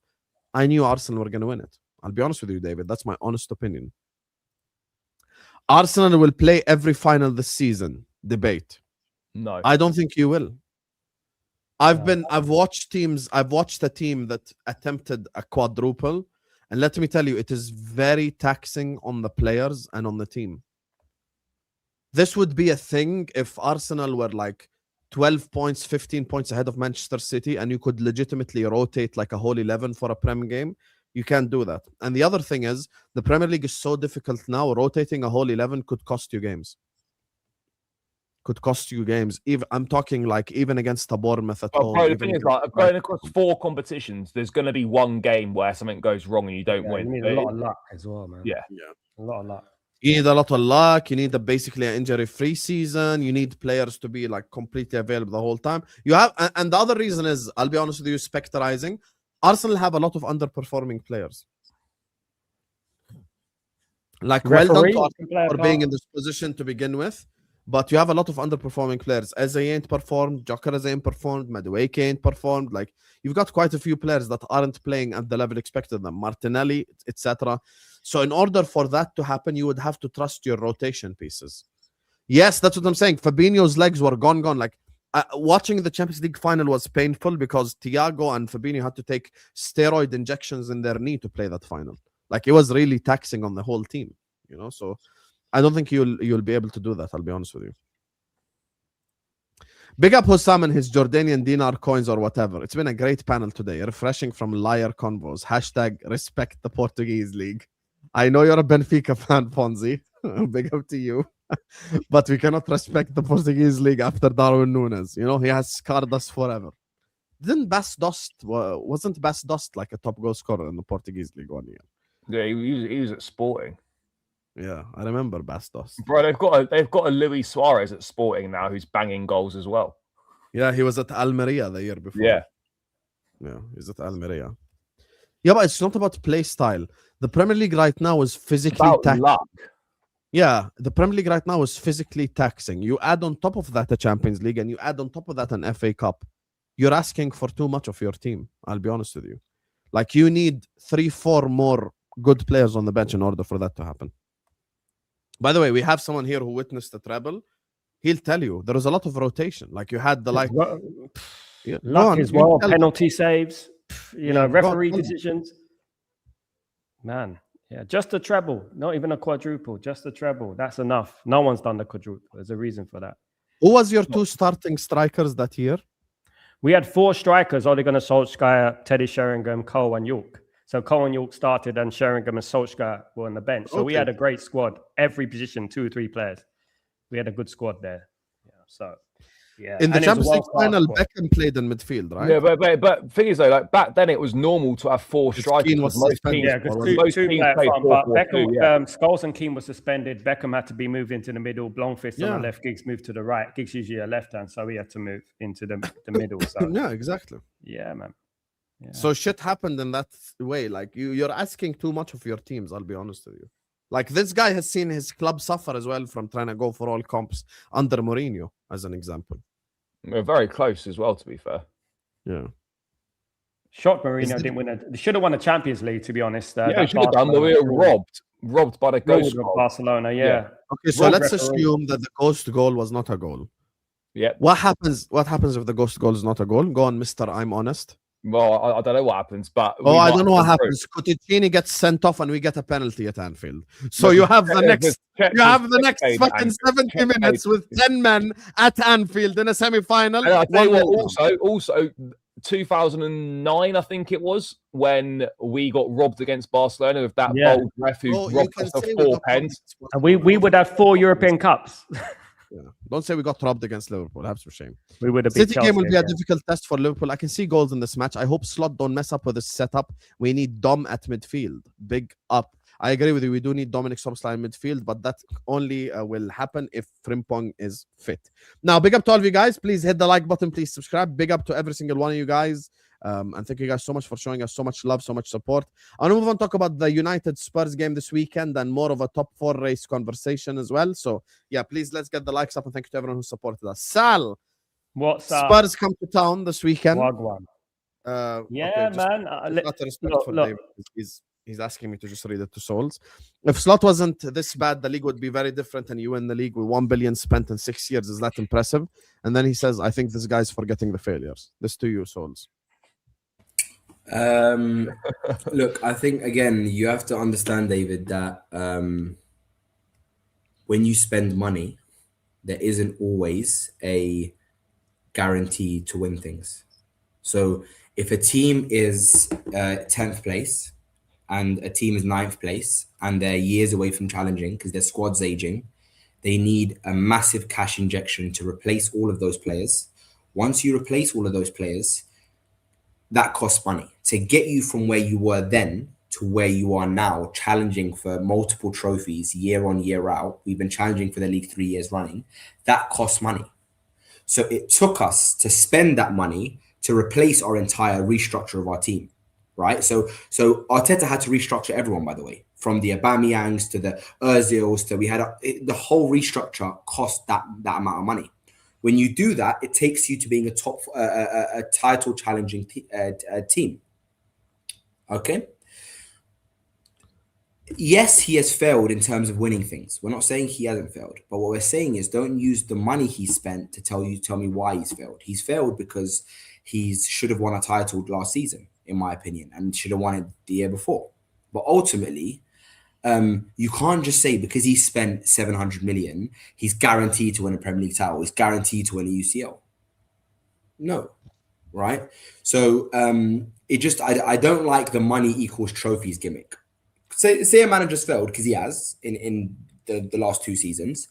I knew Arsenal were going to win it. I'll be honest with you, David. That's my honest opinion. Arsenal will play every final this season. Debate. No. I don't think you will. I've watched a team that attempted a quadruple, and let me tell you, it is very taxing on the players and on the team. This would be a thing if Arsenal were like 12 points, 15 points ahead of Manchester City, and you could legitimately rotate like a whole 11 for a Prem game. You can't do that. And the other thing is, the Premier League is so difficult now, rotating a whole 11 could cost you games. Even I'm talking like even against the Bournemouth at home. Bro, the thing is, like, going across 4 competitions, there's going to be one game where something goes wrong and you don't win. You need a lot of luck as well, man. Yeah. A lot of luck. You need a lot of luck. You need basically an injury-free season. You need players to be like completely available the whole time. You have, and the other reason is, I'll be honest with you, specterizing. Arsenal have a lot of underperforming players. Like, well done to Arsenal for being in this position to begin with, but you have a lot of underperforming players. Eze ain't performed, Jokeres ain't performed, Madueke ain't performed. Like, you've got quite a few players that aren't playing at the level expected them. Martinelli, etc. So in order for that to happen, you would have to trust your rotation pieces. Yes, that's what I'm saying. Fabinho's legs were gone. Like, watching the Champions League final was painful because Thiago and Fabinho had to take steroid injections in their knee to play that final. Like, it was really taxing on the whole team, you know. So I don't think you'll be able to do that. I'll be honest with you. Big up Hussam and his Jordanian dinar coins or whatever. It's been a great panel today. Refreshing from liar convos. Hashtag respect the Portuguese league. I know you're a Benfica fan, Fonzie. Big up to you. But we cannot respect the Portuguese league after Darwin Núñez. You know, he has scarred us forever. Wasn't Bas Dost like a top goal scorer in the Portuguese league 1 year? Yeah, he was at Sporting. Yeah, I remember Bas Dost. Bro, they've got a Luis Suarez at Sporting now who's banging goals as well. Yeah, he was at Almeria the year before. Yeah, he's at Almeria. Yeah, but it's not about play style. The Premier League right now is physically taxing. Luck. Yeah, the Premier League right now is physically taxing. You add on top of that a Champions League, and you add on top of that an FA Cup. You're asking for too much of your team. I'll be honest with you. Like, you need 3-4 more good players on the bench in order for that to happen. By the way, we have someone here who witnessed the treble. He'll tell you there was a lot of rotation. Like, you had the luck as well, penalty saves, referee decisions. Man, yeah, just a treble, not even a quadruple, just a treble. That's enough. No one's done the quadruple. There's a reason for that. Who was your 2 starting strikers that year? We had 4 strikers: Ole Gunnar Solskjaer, Teddy Sheringham, Cole and York. So Cole and York started, and Sheringham and Solskjaer were on the bench. So we had a great squad. Every position, 2 or 3 players. We had a good squad there. Yeah. In the Champions League final, Beckham played in midfield, right? Yeah, but thing is though, like back then it was normal to have 4 strikers. Because two players front, but Beckham, Scholes and Keane were suspended. Beckham had to be moved into the middle. Blomqvist on the left, Giggs moved to the right. Giggs usually a left hand, so he had to move into the middle. So. Yeah, exactly. Yeah, man. Yeah. So shit happened in that way. Like, you're asking too much of your teams. I'll be honest with you. Like, this guy has seen his club suffer as well from trying to go for all comps under Mourinho, as an example. We're very close as well, to be fair. Yeah. Shocked Mourinho didn't win. They should have won the Champions League, to be honest. Yeah, should have done, but we were robbed by the ghost goal. Barcelona, yeah. Okay, so let's assume that the ghost goal was not a goal. Yeah. What happens if the ghost goal is not a goal? Go on, Mr. I'm honest. Well, I don't know what happens, but I don't know what happens. Coutinho gets sent off, and we get a penalty at Anfield. So you have the next fucking 70 minutes with 10 men at Anfield in a semi-final. And I tell you what, also 2009, I think it was, when we got robbed against Barcelona with that bold ref who robbed us of 4 pens. And we would have 4 European Cups. Yeah. Don't say we got robbed against Liverpool. That's for shame. We would have. City game will be a difficult test for Liverpool. I can see goals in this match. I hope Slot don't mess up with this setup. We need Dom at midfield. Big up. I agree with you. We do need Dominic Szoboszlai in midfield, but that only will happen if Frimpong is fit. Now, big up to all of you guys. Please hit the like button. Please subscribe. Big up to every single one of you guys. And thank you guys so much for showing us so much love, so much support. I want to move on, talk about the United Spurs game this weekend and more of a top 4 race conversation as well. So, yeah, please let's get the likes up and thank you to everyone who supported us. Sal, what's up? Spurs come to town this weekend. Wagwan. Okay, man. Look, David. He's asking me to just read it to souls. If Slot wasn't this bad, the league would be very different and you win the league with 1 billion spent in 6 years. Is that impressive? And then he says, I think this guy's forgetting the failures. This to you, souls. Look, I think again you have to understand, David, that when you spend money, there isn't always a guarantee to win things. So if a team is 10th place and a team is 9th place and they're years away from challenging because their squad's aging, they need a massive cash injection to replace all of those players. Once you replace all of those players, that costs money. To get you from where you were then to where you are now, challenging for multiple trophies year on, year out. We've been challenging for the league 3 years running. That costs money. So it took us to spend that money to replace our entire restructure of our team, right? So Arteta had to restructure everyone, by the way, from the Aubameyangs to the Ozils to the whole restructure cost that amount of money. When you do that, it takes you to being a title challenging team. Okay. Yes, he has failed in terms of winning things. We're not saying he hasn't failed, but what we're saying is don't use the money he spent to tell me why he's failed. He's failed because he should have won a title last season, in my opinion, and should have won it the year before. But ultimately, you can't just say because he spent 700 million, he's guaranteed to win a Premier League title. He's guaranteed to win a UCL. No, right? So I don't like the money equals trophies gimmick. Say a manager's failed because he has in the last 2 seasons,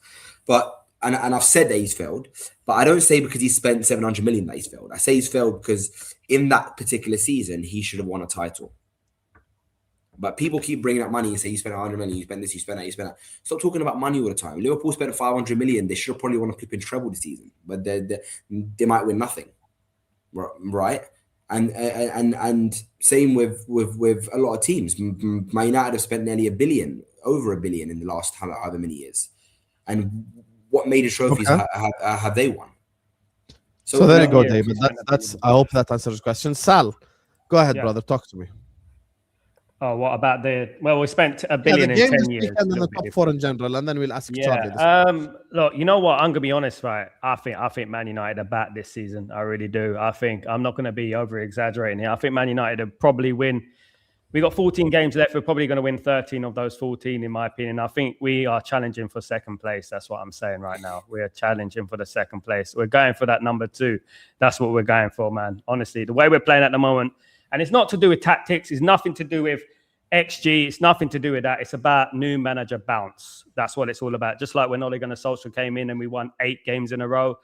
and I've said that he's failed, but I don't say because he spent 700 million that he's failed. I say he's failed because in that particular season he should have won a title. But people keep bringing up money and say you spent 100 million, you spent this, you spent that, you spent that. Stop talking about money all the time. Liverpool spent 500 million. They should have probably won a flipping treble this season, but they might win nothing, right? And same with a lot of teams. Man United have spent nearly over a billion in the last however many years. And what major trophies have they won? So there you go, David. That's. I hope that answers the question. Sal, go ahead, brother. Talk to me. Oh, what about we spent $1 billion in 10 years. And the top 4 in general, and then we'll ask Charlie. Look, you know what? I'm gonna be honest, right? I think Man United are back this season. I really do. I think I'm not gonna be over exaggerating here. I think Man United will probably win. We got 14 games left. We're probably going to win 13 of those 14, in my opinion. I think we are challenging for second place. That's what I'm saying right now. We are challenging for the second place. We're going for that number 2. That's what we're going for, man. Honestly, the way we're playing at the moment, and it's not to do with tactics. It's nothing to do with XG. It's nothing to do with that. It's about new manager bounce. That's what it's all about. Just like when Ole Gunnar Solskjaer came in and we won 8 games in a row.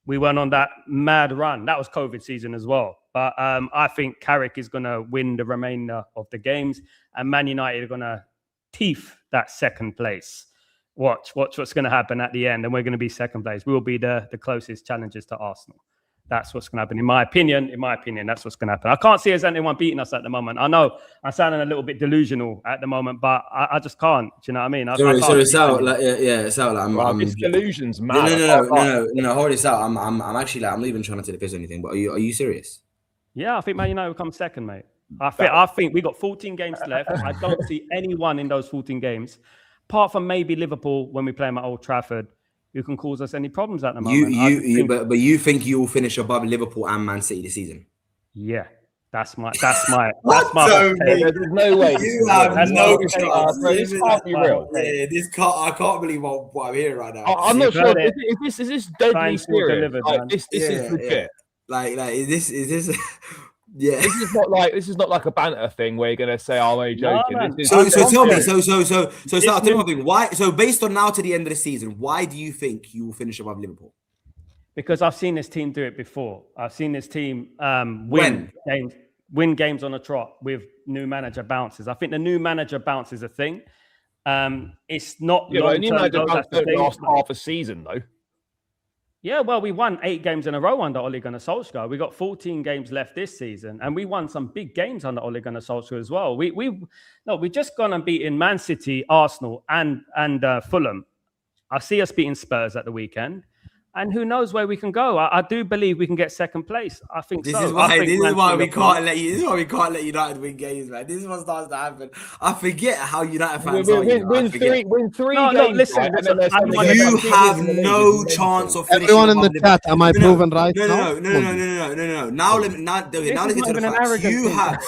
We went on that mad run. That was COVID season as well. But I think Carrick is going to win the remainder of the games, and Man United are going to teeth that second place. Watch what's going to happen at the end, and we're going to be second place. We will be the closest challengers to Arsenal. That's what's going to happen. In my opinion, that's what's going to happen. I can't see as anyone beating us at the moment. I know I'm sounding a little bit delusional at the moment, but I just can't. Do you know what I mean? It's out. It's out. It's delusions, man. No. Hold this out. I'm actually like, I'm not even trying to take the piss or anything. But are you serious? Yeah, I think Man United will come second, mate. I think we got 14 games left. I don't see anyone in those 14 games, apart from maybe Liverpool when we play them at Old Trafford, who can cause us any problems at the moment. But you think you will finish above Liverpool and Man City this season? Yeah, that's my. There's no way. You have no chance. This can't be real. I can't believe what I'm hearing right now. I'm not sure. Is this deadly serious? This is legit. Like, is this? Yeah. This is not like a banter thing where you're gonna say, "Oh, I'm No, joking." man. This is, So tell me, confident. Sal, tell me one thing. Why? So based on now to the end of the season, why do you think you will finish above Liverpool? Because I've seen this team do it before. I've seen this team When? win games on a trot with new manager bounces. I think the new manager bounce is a thing. It's not yeah, long but term. you don't last half a season though. Yeah, well, we won 8 games in a row under Ole Gunnar Solskjaer. We got 14 games left this season, and we won some big games under Ole Gunnar Solskjaer as well. We just gone and beaten Man City, Arsenal, and Fulham. I see us beating Spurs at the weekend, and who knows where we can go. I do believe we can get second place. I think This so. is why we can't let you. This is why we can't let United win games, man. This is what starts to happen. I forget how United fans are. Win three No, games. listen, right? listen, And then You there's have in the league. no It's chance mental. of finishing. Everyone in the above chat, am I proven right now? No. Now let's get to the facts.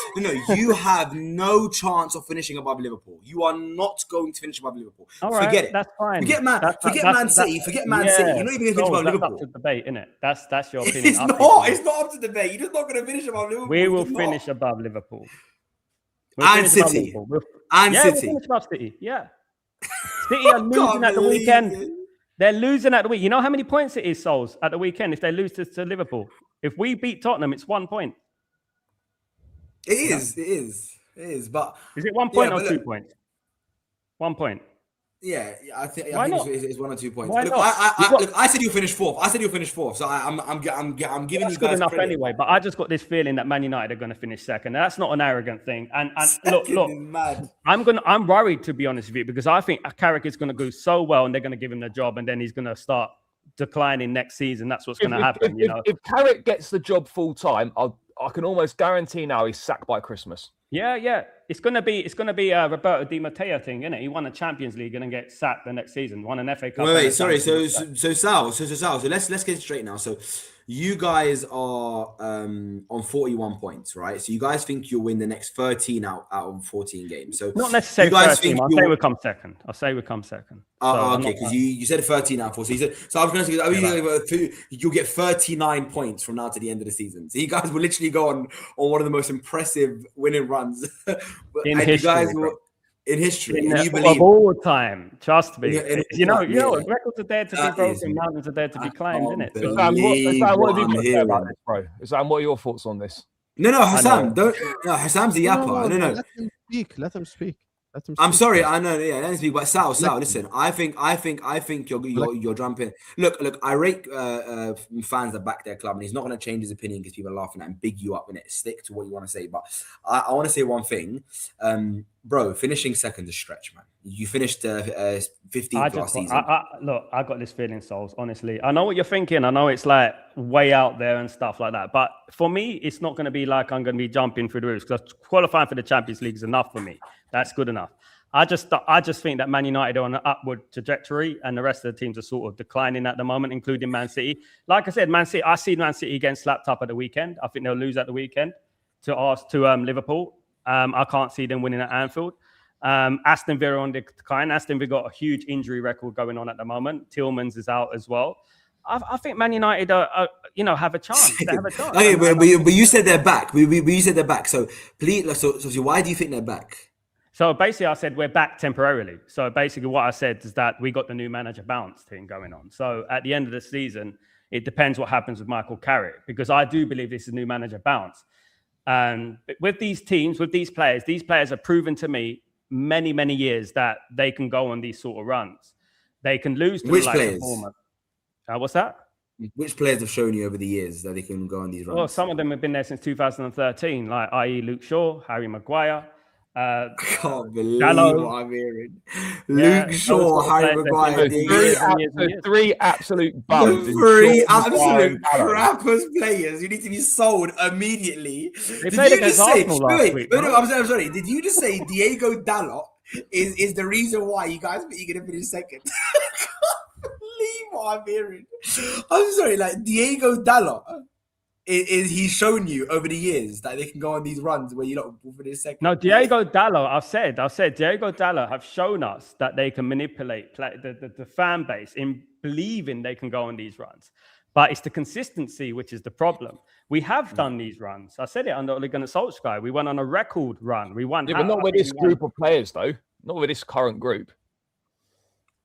You have no chance of finishing above Liverpool. You are not going to finish above Liverpool. All right, Forget it. that's fine. Forget Man City. Forget Man City. You're not even going to finish above That's Liverpool. up to debate, isn't it? That's your opinion. It's not up to debate. You're just not going to finish above Liverpool. We will You're not. finish above Liverpool. And City. We'll City. finish above City. Yeah. City are losing at the weekend. They're losing at the week. You know how many points it is, Souls, at the weekend if they lose to Liverpool? If we beat Tottenham, it's 1 point. It is. But is it 1 point or but 2 points? 1 point. Yeah, I think Why not? it's 1 or 2 points. Why Look, not? I said you'll finish fourth. So I'm giving That's you good guys enough credit. anyway. But I just got this feeling that Man United are going to finish second. Now, that's not an arrogant thing. And look, Second is mad. I'm worried, to be honest with you, because I think Carrick is going to go so well, and they're going to give him the job, and then he's going to start declining next season. That's what's going to happen. If Carrick gets the job full time, I can almost guarantee now he's sacked by Christmas. Yeah. It's gonna be a Roberto Di Matteo thing, isn't it? He won the Champions League and then get sacked the next season. Won an FA Cup. Wait, sorry. So Sal. So let's get it straight now. So you guys are on 41 points, right? So you guys think you'll win the next 13 out of 14 games. So not necessarily. You guys 13. think I'll say we'll come second. Okay, because you said 13 out of 14. So I was going to say you'll get 39 points from now to the end of the season. So you guys will literally go on one of the most impressive winning runs in history. In history, and you believe of all time, trust me. Yeah, you know, records are there to be broken, mountains are there to be climbed, isn't it? Sam, what have you got to say about this, bro? Sam, what are your thoughts on this? No, Hassam, Hassam's the yapper. No. Let him speak. I'm sorry, I know. Yeah, let me speak. But Sal, listen. I think you're jumping. Look. I rate fans that back their club, and he's not going to change his opinion because people are laughing at him. Big you up in it. Stick to what you want to say. But I want to say one thing, bro. Finishing second is a stretch, man. You finished 15th last season. Look, I got this feeling, Souls. Honestly, I know what you're thinking. I know it's like way out there and stuff like that. But for me, it's not going to be like I'm going to be jumping through the roofs because qualifying for the Champions League is enough for me. That's good enough. I just think that Man United are on an upward trajectory and the rest of the teams are sort of declining at the moment, including Man City. Like I said, Man City, I see Man City getting slapped up at the weekend. I think they'll lose at the weekend to Liverpool. I can't see them winning at Anfield. Aston Villa on the decline. Aston Villa got a huge injury record going on at the moment. Tillmans is out as well. I think Man United have a chance. They have a chance. Okay, but you said they're back. You said they're back. So please, so why do you think they're back? So basically, I said we're back temporarily. So basically, what I said is that we got the new manager bounce thing going on. So at the end of the season, it depends what happens with Michael Carrick, because I do believe this is a new manager bounce. And with these teams, with these players have proven to me many, many years that they can go on these sort of runs. They can lose to which like players? What's that? Which players have shown you over the years that they can go on these runs? Well, some of them have been there since 2013, like i.e. Luke Shaw, Harry Maguire. I can't believe Dallo. what I'm hearing. Luke Shaw, Harry Maguire. Three absolute bums. Three absolute crappers players. You need to be sold immediately. They played against Arsenal last week. No, I'm sorry. Did you just say Diego Dalot is the reason why you guys think you're going to finish second? I can't believe what I'm hearing. I'm sorry, like Diego Dalot. He's shown you over the years that they can go on these runs where you don't finish second. No, Diego Dallo, I've said Diego Dallo have shown us that they can manipulate the fan base in believing they can go on these runs. But it's the consistency which is the problem. We have done these runs. I said it under Ole Gunnar Solskjaer. We went on a record run. We won. Yeah, but not with this group of players, though. Not with this current group.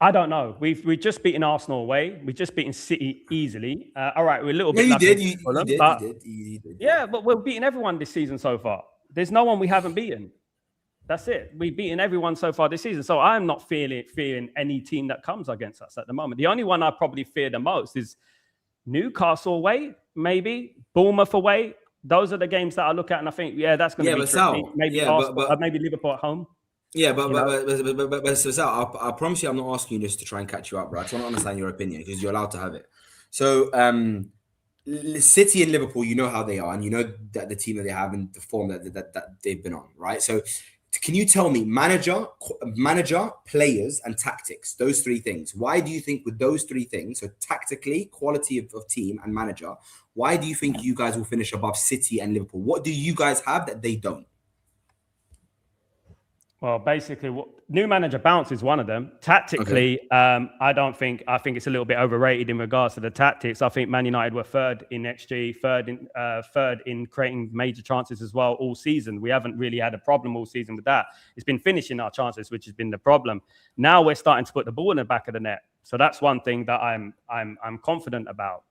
I don't know. We've just beaten Arsenal away. We've just beaten City easily. All right, we're a little bit. You lucky did. You did. Yeah, but we're beating everyone this season so far. There's no one we haven't beaten. That's it. We've beaten everyone so far this season. So I'm not fearing any team that comes against us at the moment. The only one I probably fear the most is Newcastle away, maybe Bournemouth away. Those are the games that I look at and I think, that's going to be tricky. Maybe Arsenal, maybe Liverpool at home. Yeah, but Sal, I promise you, I'm not asking you this to try and catch you up, bro. I just want to understand your opinion because you're allowed to have it. So, City and Liverpool, you know how they are, and you know that the team that they have and the form that they've been on, right? So, can you tell me manager, players, and tactics? Those three things. Why do you think with those three things, so tactically, quality of team, and manager, why do you think you guys will finish above City and Liverpool? What do you guys have that they don't? Well, basically, new manager bounce is one of them. Tactically, I think it's a little bit overrated in regards to the tactics. I think Man United were third in XG, third in creating major chances as well all season. We haven't really had a problem all season with that. It's been finishing our chances, which has been the problem. Now we're starting to put the ball in the back of the net. So that's one thing that I'm confident about.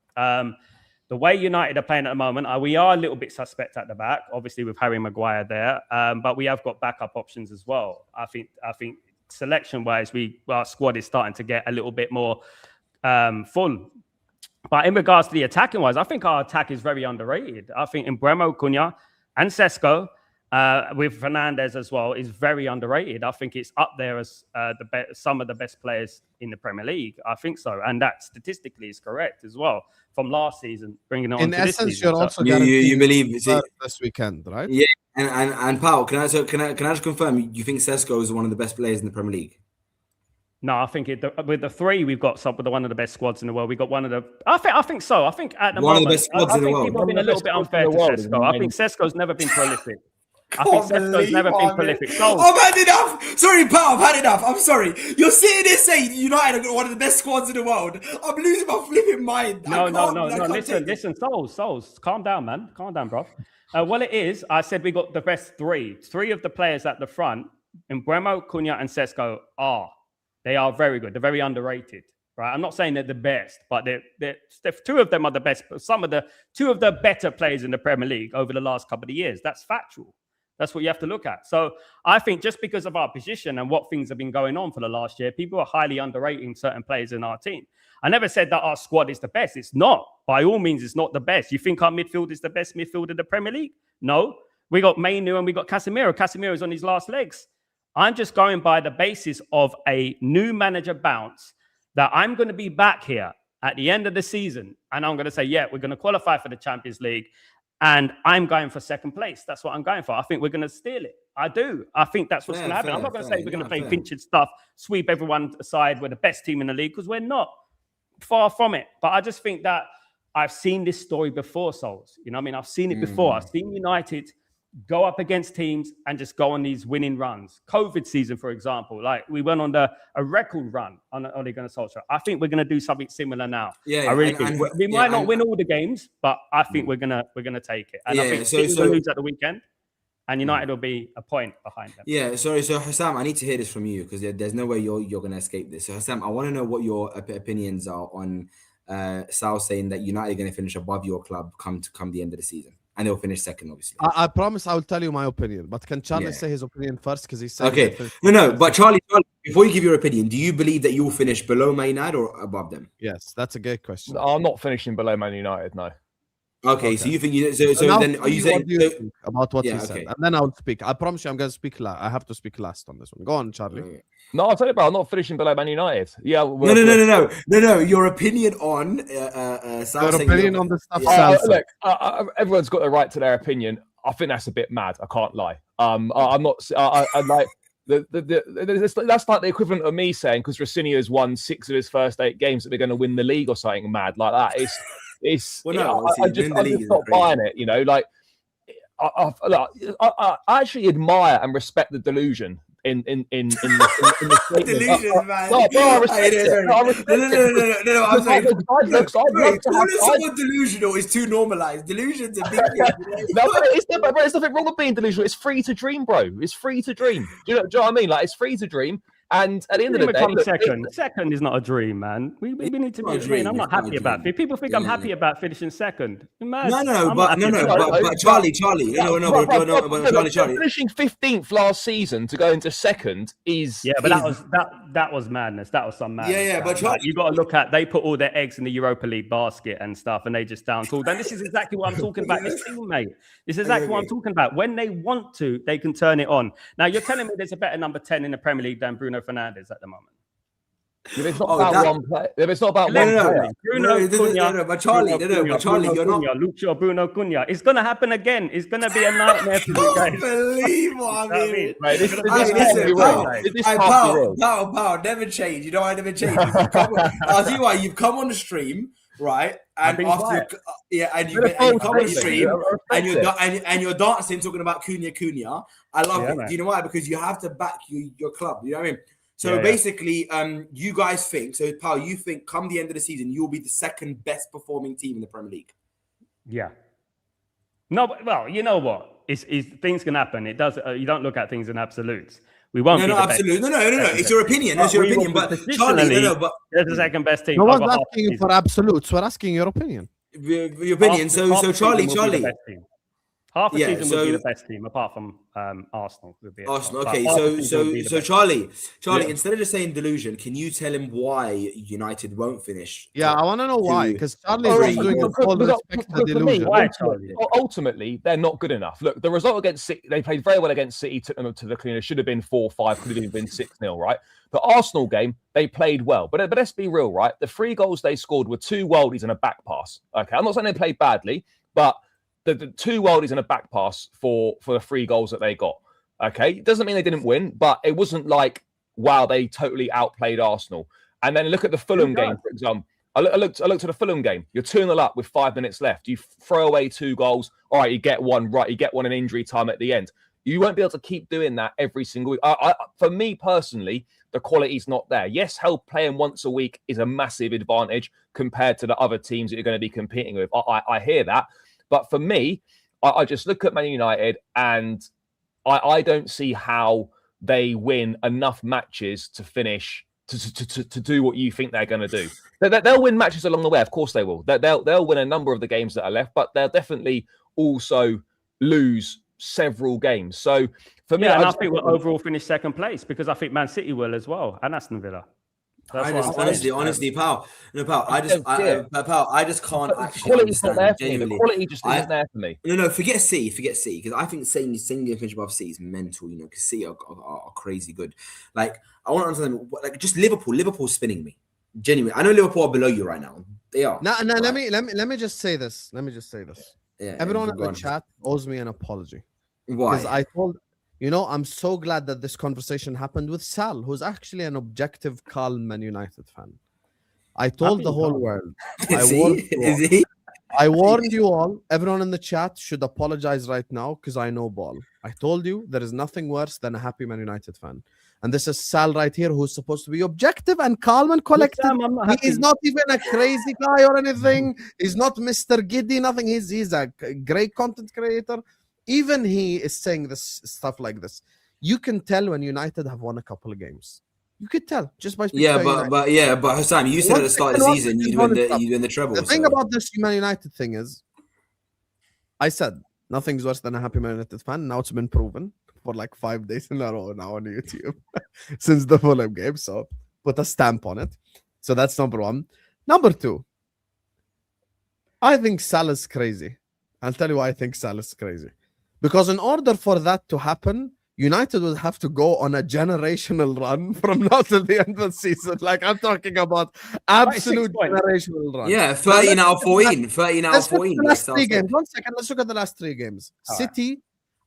The way United are playing at the moment, we are a little bit suspect at the back, obviously with Harry Maguire there, but we have got backup options as well. I think selection-wise, our squad is starting to get a little bit more full. But in regards to the attacking-wise, I think our attack is very underrated. I think Mbeumo, Cunha, and Sesko, with Fernandes as well, is very underrated. I think it's up there as some of the best players in the Premier League. I think so. And that statistically is correct as well from last season, bringing it on in to essence, this season. you're also you believe this weekend, right? Yeah. And Paul, can I just confirm, you think Sesko is one of the best players in the Premier League? No, I think with the three, we've got one of the best squads in the world. We got one of the. I think so. I think at the moment, of the best squads in the world. People have been a little bit unfair to Sesko. I think Sesko's never been prolific. I think Sesko's never been prolific. I've had enough. Sorry, pal, I've had enough. I'm sorry. You're sitting there saying United have got one of the best squads in the world. I'm losing my flipping mind. No. Listen, souls. Calm down, man. Calm down, bro. Well, it is. I said we got the best three. Three of the players at the front, Mbeumo, Cunha, and Sesko they are very good. They're very underrated. Right? I'm not saying they're the best, but they're two of them are the best. Two of the better players in the Premier League over the last couple of years. That's factual. That's what you have to look at. So I think just because of our position and what things have been going on for the last year, people are highly underrating certain players in our team. I never said that our squad is the best. It's not. By all means, it's not the best. You think our midfield is the best midfield in the Premier League? No. We got Mainu and we got Casemiro. Casemiro is on his last legs. I'm just going by the basis of a new manager bounce that I'm going to be back here at the end of the season. And I'm going to say, we're going to qualify for the Champions League. And I'm going for second place. That's what I'm going for. I think we're going to steal it. I do. I think that's what's going to happen. I'm not going to say we're going to play vintage stuff, sweep everyone aside. We're the best team in the league because we're not. Far from it. But I just think that I've seen this story before, Souls. You know what I mean? I've seen it before. I've seen United go up against teams and just go on these winning runs. COVID season, for example, like we went on a record run on Ole Gunnar Solskjaer. I think we're going to do something similar now. I really think we might not win all the games, but I think we're gonna take it. And I think City will lose at the weekend, and United will be a point behind them. Yeah, sorry. So Hassam, I need to hear this from you because there's no way you're going to escape this. So Hassam, I want to know what your opinions are on Sal saying that United are going to finish above your club come the end of the season. And they'll finish second, obviously. I promise I will tell you my opinion. But can Charlie say his opinion first? Because he said... Okay. No. But Charlie, before you give your opinion, do you believe that you will finish below Man United or above them? Yes, that's a good question. I'm not finishing below Man United, no. Okay, so you think you... So then are you saying... about what he said? And then I'll speak. I promise you I'm going to speak last. I have to speak last on this one. Go on, Charlie. Okay. No, I'll tell you about I'm not finishing below Man United. Yeah. No. Your opinion on... your opinion on the stuff. Look, everyone's got the right to their opinion. I think that's a bit mad. I can't lie. I'm not... I like... that's like the equivalent of me saying because Rossinia's won 6 of his first 8 games that they're going to win the league or something mad like that. I'm just not buying it, you know. Like, I actually admire and respect the delusion the statement. Delusions, man. No, bro, I respect it. No, I respect it. No, I'm saying. I'd Calling love someone delusional is too normalized. Delusion's a big thing. No, but there's nothing wrong with being delusional. It's free to dream, bro. It's free to dream. Do you know what I mean? Like, it's free to dream. And at the end of the day, second is not a dream, man. We need to be a dream. dream. I'm not happy about it. People think I'm happy about finishing second. But Charlie, Charlie. Finishing 15th last season to go into second is but that was madness. That was some madness. Yeah, but Charlie, you got to look at, they put all their eggs in the Europa League basket and stuff, and they just down tools. And this is exactly what I'm talking about. This team, mate. This is exactly what I'm talking about. When they want to, they can turn it on. Now you're telling me there's a better number 10 in the Premier League than Bruno Fernandes at the moment. If it's not about one player, if it's not about one player. But Charlie, you're not. Lucio Bruno Cunha. It's going to happen again. It's going to be a nightmare for you guys. I can't believe what I mean. Right, Pal, never change. You know I never change. I'll tell you why. You've come on the stream, right? And you come on the stream and you're dancing, talking about Cunha. I love it. Do you know why? Because you have to back your club. You know what I mean? So basically, you guys think, so Pal, you think come the end of the season, you'll be the second best performing team in the Premier League? Yeah. No, but, well, you know what? It's things can happen. It does. You don't look at things in absolutes. We won't. No, absolutely. No. It's your opinion. It's your opinion. But Charlie, but there's the second best team. No one's asking you for absolutes. We're asking your opinion. Your opinion. So Charlie. Half the season would be the best team, apart from Arsenal. Arsenal. Okay, so Charlie, instead of just saying delusion, can you tell him why United won't finish? Yeah, I want to know why, because Charlie's doing it all respect to delusion. Ultimately, they're not good enough. Look, the result against City, they played very well against City, took them to the cleaner. Should have been 4-5, could have even been 6-0, right? The Arsenal game, they played well, but let's be real, right? The 3 goals they scored were 2 worldies and a back pass. Okay, I'm not saying they played badly, but the 2 worldies and a back pass for the 3 goals that they got. Okay, it doesn't mean they didn't win, but it wasn't like, wow, they totally outplayed Arsenal. And then look at the Fulham game, for example. I looked at the Fulham game. You're 2-0 up with 5 minutes left. You throw away 2 goals. All right, you get one right. You get one in injury time at the end. You won't be able to keep doing that every single week. For me personally, the quality's not there. Yes, playing once a week is a massive advantage compared to the other teams that you're going to be competing with. I hear that. But for me, I just look at Man United and I don't see how they win enough matches to finish to do what you think they're going to do. They'll win matches along the way. Of course they will. They'll win a number of the games that are left, but they'll definitely also lose several games. So for me, I think we'll overall finish second place because I think Man City will as well and Aston Villa. Honestly, pal. I just can't actually understand. The quality just isn't there for me. No, forget City, because I think saying you finish above City is mental. You know, because City are crazy good. Like I want to understand, like just Liverpool's spinning me. Genuinely, I know Liverpool are below you right now. They are. No. Right? Let me just say this. Yeah, everyone in the chat owes me an apology. Why? Because I told. I'm so glad that this conversation happened with Sal, who's actually an objective, calm Man United fan. I told the whole world. I warned you all. Everyone in the chat should apologize right now because I know ball. I told you there is nothing worse than a happy Man United fan. And this is Sal right here, who's supposed to be objective and calm and collected. He is not even a crazy guy or anything. He's not Mr. Giddy, nothing. He's a great content creator. Even he is saying this stuff like this. You can tell when United have won a couple of games. You could tell just by speaking. But Hassan, you said at the start of the season you'd win the treble. The thing about this Man United thing is, I said nothing's worse than a happy Man United fan. Now it's been proven for like 5 days in a row now on YouTube since the Fulham game. So put a stamp on it. So that's number 1. Number 2, I think Salah's crazy. I'll tell you why I think Salah's crazy. Because in order for that to happen, United would have to go on a generational run from now till the end of the season. Like I'm talking about absolute generational run. Yeah, 30 now 14. 30 now 14. Last 3 games. 1 second. Let's look at the last 3 games. City,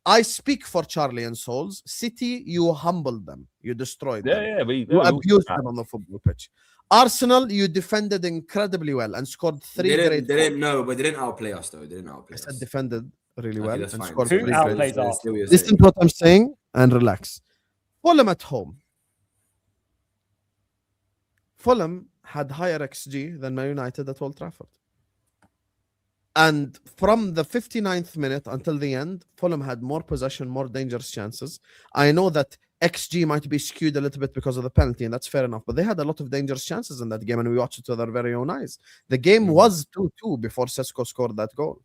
I speak for Charlie and Souls. City, you humbled them. You destroyed them. You abused them on the football pitch. Arsenal, you defended incredibly well and scored 3 great goals. They didn't outplay us though. I said defended really well and scored 3 great goals. Listen to what I'm saying and relax. Fulham at home. Fulham had higher XG than Man United at Old Trafford. And from the 59th minute until the end, Fulham had more possession, more dangerous chances. I know that XG might be skewed a little bit because of the penalty, and that's fair enough. But they had a lot of dangerous chances in that game, and we watched it with our very own eyes. The game was 2-2 before Sesko scored that goal.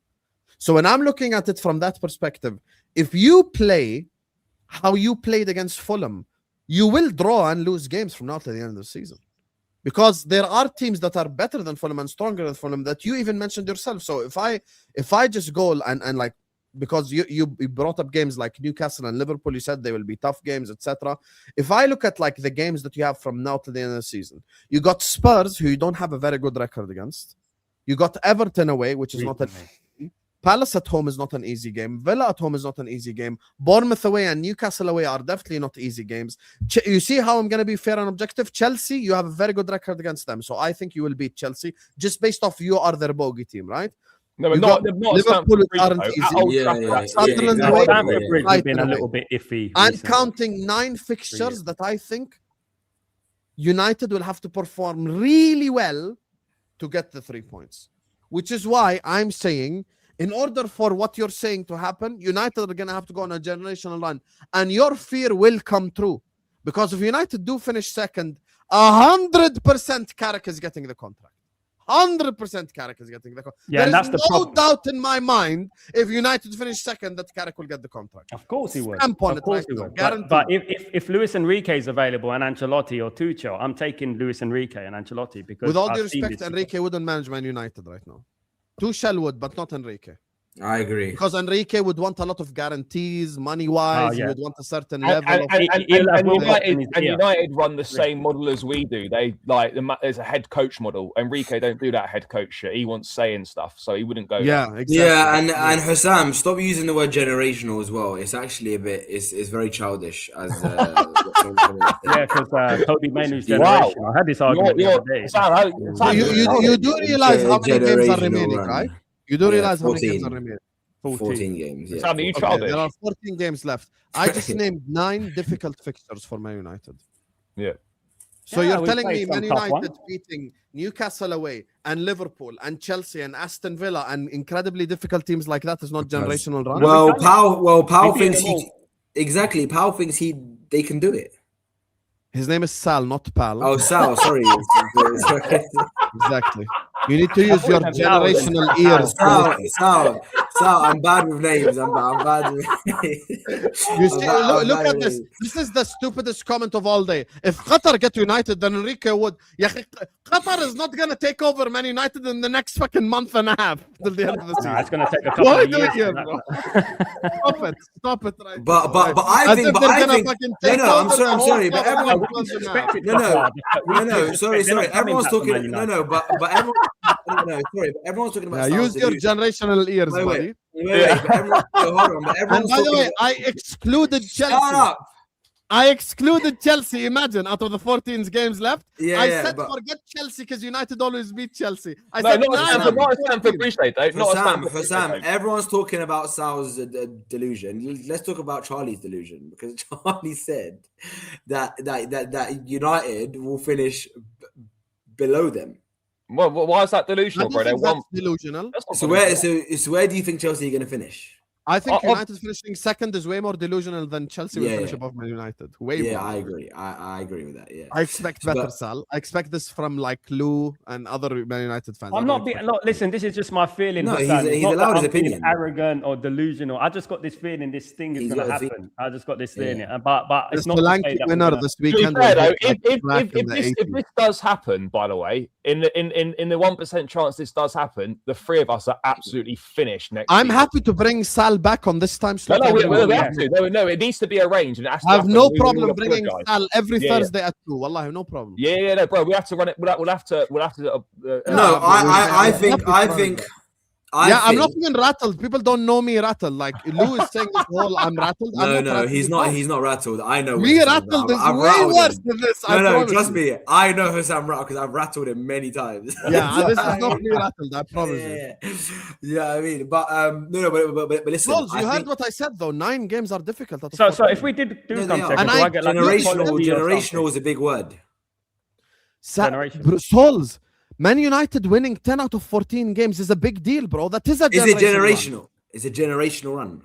So when I'm looking at it from that perspective, if you play how you played against Fulham, you will draw and lose games from now to the end of the season. Because there are teams that are better than Fulham and stronger than Fulham that you even mentioned yourself. So if I just go and like, because you brought up games like Newcastle and Liverpool, you said they will be tough games, etc. If I look at like the games that you have from now to the end of the season, you got Spurs, who you don't have a very good record against. You got Everton away, which is not an Palace at home is not an easy game. Villa at home is not an easy game. Bournemouth away and Newcastle away are definitely not easy games. You see how I'm going to be fair and objective? Chelsea, you have a very good record against them. So I think you will beat Chelsea just based off you are their bogey team, right? No, but not Liverpool aren't easy. Stamford Bridge has been a little bit iffy. I'm recently. counting 9 fixtures that I think United will have to perform really well to get the 3 points. Which is why I'm saying, in order for what you're saying to happen, United are going to have to go on a generational run. And your fear will come true. Because if United do finish second, 100% Carrick is getting the contract. 100% Carrick is getting the contract. Yeah, and that's the problem. doubt in my mind, if United finish second, that Carrick will get the contract. Of course he would. Stamp on Of course it he right would. now, But if Luis Enrique is available and Ancelotti or Tuchel, I'm taking Luis Enrique and Ancelotti because with all due I've seen respect, this Enrique wouldn't manage Man United right now. Tuchel would, but not Enrique. I agree. Because Enrique would want a lot of guarantees, money-wise. He would want a certain level of... United run the same model as we do. They there's a head coach model. Enrique don't do that head coach shit. He wants say and stuff, so he wouldn't go. Yeah, exactly. Yeah, and Hussam, stop using the word generational as well. It's actually a bit. It's very childish. As yeah, because Toby Mainoo's generation. I had this argument the other day. You do realize how many games are remaining, right? You do realize 14. how many games are remaining? 14 games. Yeah. Sammy, you childish. There are 14 games left. I just named 9 difficult fixtures for Man United. Yeah. So Yeah, you're we telling me played Man some tough United ones. beating Newcastle away and Liverpool and Chelsea and Aston Villa and incredibly difficult teams like that is not generational run? Well, Powell We beat thinks them all. exactly. Powell thinks they can do it. His name is Sal, not Pal. Oh, Sal, sorry. Exactly. You need to use your generational ears. Sal, I'm bad with names. I'm bad with names. You see, look at this. This is the stupidest comment of all day. If Qatar get United, then Enrique would. Qatar is not going to take over Man United in the next fucking month and a half till the end of the season. It's going to take a couple Why of do years. it here, bro? Stop it right But now. I As think, if but they're I gonna think. fucking No, take no, I'm over sorry, the I'm whole sorry, but fucking everyone. world Respected No, no, Qatar. no, sorry. They're not Everyone's coming back talking. to Man No, United. but everyone. No, sorry, but everyone's talking about. Yeah, use your generational ears, buddy. Wait, but everyone, hold on, but And everyone's by the talking way, I excluded Shut Chelsea. up. I excluded Chelsea. Imagine, out of the 14 games left, Yeah, I yeah, said but- forget Chelsea because United always beat Chelsea. I No, said not a Stamford Bridge, though. Not a Stamford Bridge, Hussam, though. everyone's talking about Sal's delusion. Let's talk about Charlie's delusion, because Charlie said that United will finish below them. Well, why is that I delusional, don't bro? They think won. that's delusional. That's not So delusional. where do you think Chelsea are going to finish? I think Oh, United finishing second is way more delusional than Chelsea will Yeah, finish yeah. above Man United. Way Yeah, more. I agree. I agree with that. Yeah. I expect better, But- Sal. I expect this from like Lou and other Man United fans. I'm not being. Look, listen, this is just my feeling. No, Hassan. he's It's not allowed that his I'm being opinion. arrogant or delusional. I just got this feeling this thing is He's going to got a happen. I just got this Yeah. feeling. But The it's not to say Solanke that winner we're gonna- this To be weekend. fair, will though, hit, like, black in the if 80s. this does happen, by the way, in the 1% chance this does happen, the three of us are absolutely finished next I'm season. happy to bring Sal back on this time No, slot. no, we every have week. to. No, it needs to be arranged. And it has to I have happen. no We will problem bringing apologise. Sal every Yeah, yeah. Thursday at 2. Wallahi, no problem. Yeah, no, bro. We have to run it. We'll have to. No, I think I'm not even rattled. People don't know me rattled. Like Lou is saying this whole I'm rattled. No, he's not. He's not rattled. I know. Me rattled is way worse than this. No, trust me. I know Hussam rattled because I've rattled him many times. Yeah, this is not me rattled. I promise you. Yeah, I mean, but but listen. Knowles, you heard what I said though. 9 games are difficult. So if we did do come second, do I get like generational is a big word. Souls. Man United winning 10 out of 14 games is a big deal, bro. That is a generational run. It's a generational run.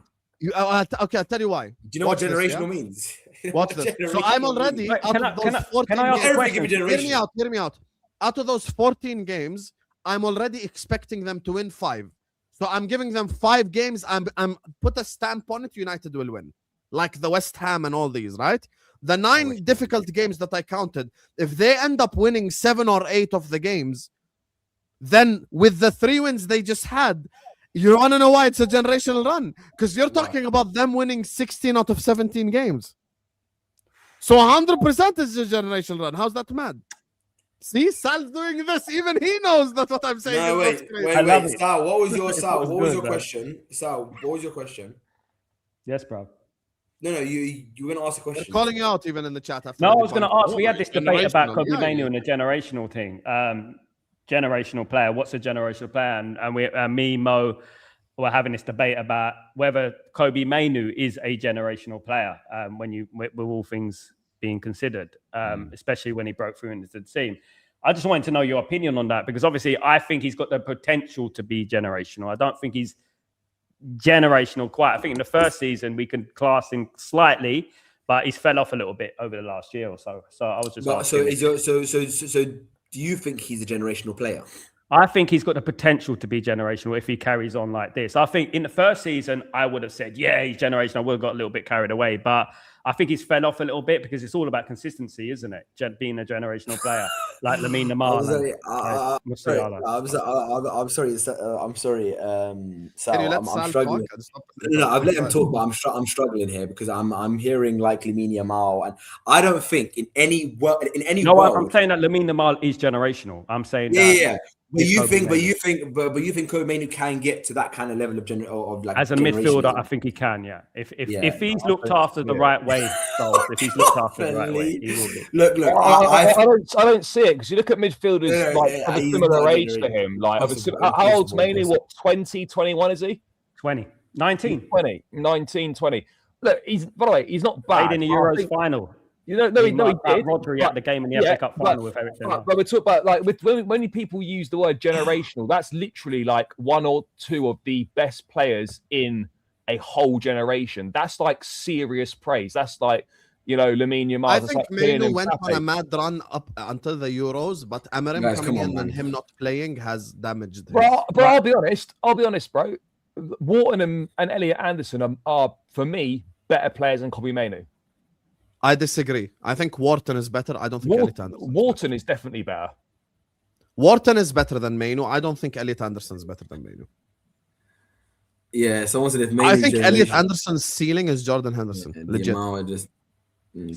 Okay, I'll tell you why. Do you know what generational means? What's this? So I'm already out of those 14 games. Hear me out. Out of those 14 games, I'm already expecting them to win 5. So I'm giving them 5 games. I'm put a stamp on it. United will win, like the West Ham and all these, right? The 9 difficult games that I counted, if they end up winning 7 or 8 of the games, then with the 3 wins they just had, you want to know why it's a generational run? Because you're talking about them winning 16 out of 17 games. So 100% is a generational run. How's that mad? See, Sal's doing this. Even he knows that's what I'm saying. No, wait. Sal, what was your question? Sal, what was your question? Yes, bro. No, you were going to ask a question. They're calling you out even in the chat. No, I was going to ask. We had this debate about Kobe Mainoo and the generational thing. Generational player. What's a generational player? And me, Mo, were having this debate about whether Kobe Mainoo is a generational player. With all things being considered, especially when he broke through into the team. I just wanted to know your opinion on that because obviously I think he's got the potential to be generational. I don't think he's generational quite. I think in the first season we can class him slightly, but he's fell off a little bit over the last year or so. So I was just asking. So do you think he's a generational player? I think he's got the potential to be generational if he carries on like this. I think in the first season I would have said, yeah, he's generational. I would have got a little bit carried away, but I think he's fell off a little bit because it's all about consistency, isn't it? Being a generational player like Lamine Yamal. I'm sorry. Sal, I'm struggling. No, I've let him talk, but I'm struggling here because I'm hearing like Lamine Yamal, and I don't think in any world. I'm saying that Lamine Yamal is generational. I'm saying yeah. But you think Kobe Mainoo can get to that kind of level of like as a midfielder? I think he can. Yeah, if he's looked after the right way, if he's looked after the right way, he will be. Look. I don't see it because you look at midfielders of a similar age to him. Like, how old's Mainoo? What, 20, 21 is he? 20, 19, 20. Look, by the way, he's not bad. Played in the Euros final. He did. Rodri at the game in the FA Cup final with everything. But we talk about like when people use the word generational, that's literally like 1 or 2 of the best players in a whole generation. That's like serious praise. That's like, Lamine Yamal. I think Mainoo went on a mad run up until the Euros, but Amarim coming in and him not playing has damaged him. But I'll be honest, bro. Wharton and Elliot Anderson are for me better players than Kobe Mainoo. I disagree. I think Wharton is better. I don't think Elliot Anderson. Wharton is definitely better. Wharton is better than Mainoo. I don't think Elliot Anderson is better than Mainoo. Yeah, someone said if Mainoo. I think Elliot Anderson's ceiling is Jordan Henderson. Legit.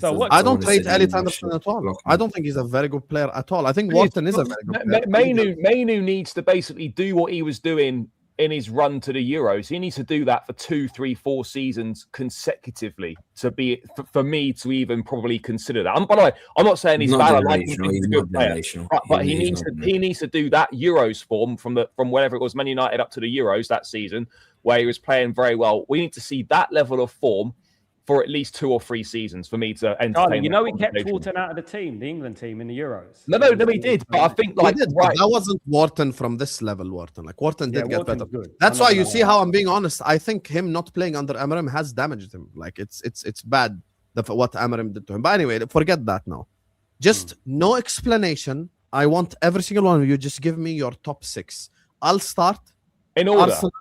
I don't rate Elliot Anderson at all. I don't think he's a very good player at all. I think Wharton is a very good player. Mainoo needs to basically do what he was doing in his run to the Euros. He needs to do that for 2, 3, 4 seasons consecutively for me to even probably consider that. By the way, I'm not saying he's bad. I like him. He's a good player. But he needs to do that Euros form from wherever it was, Man United up to the Euros that season, where he was playing very well. We need to see that level of form for at least 2 or 3 seasons for me to entertain. He kept Wharton out of the team, the England team in the Euros. No, he did. But I think that wasn't Wharton from this level. Wharton did get better. That's why you see how I'm being honest. I think him not playing under Amarim has damaged him. Like it's bad what Amarim did to him. But anyway, forget that now. Just no explanation. I want every single one of you just give me your top 6. I'll start in order. Arsenal,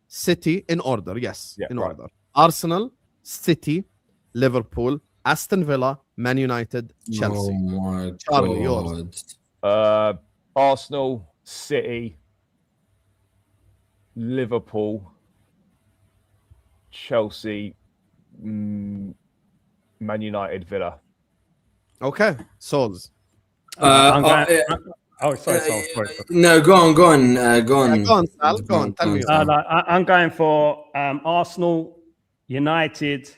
City in order. Yes, in order. Arsenal, City, Liverpool, Aston Villa, Man United, Chelsea. Oh my Charlie, God. Yours. Arsenal, City, Liverpool, Chelsea, Man United, Villa. Okay, Souls. I'm Oh, sorry. No, go on. Go on, Sal. Go on. Tell me. I'm going for Arsenal, United,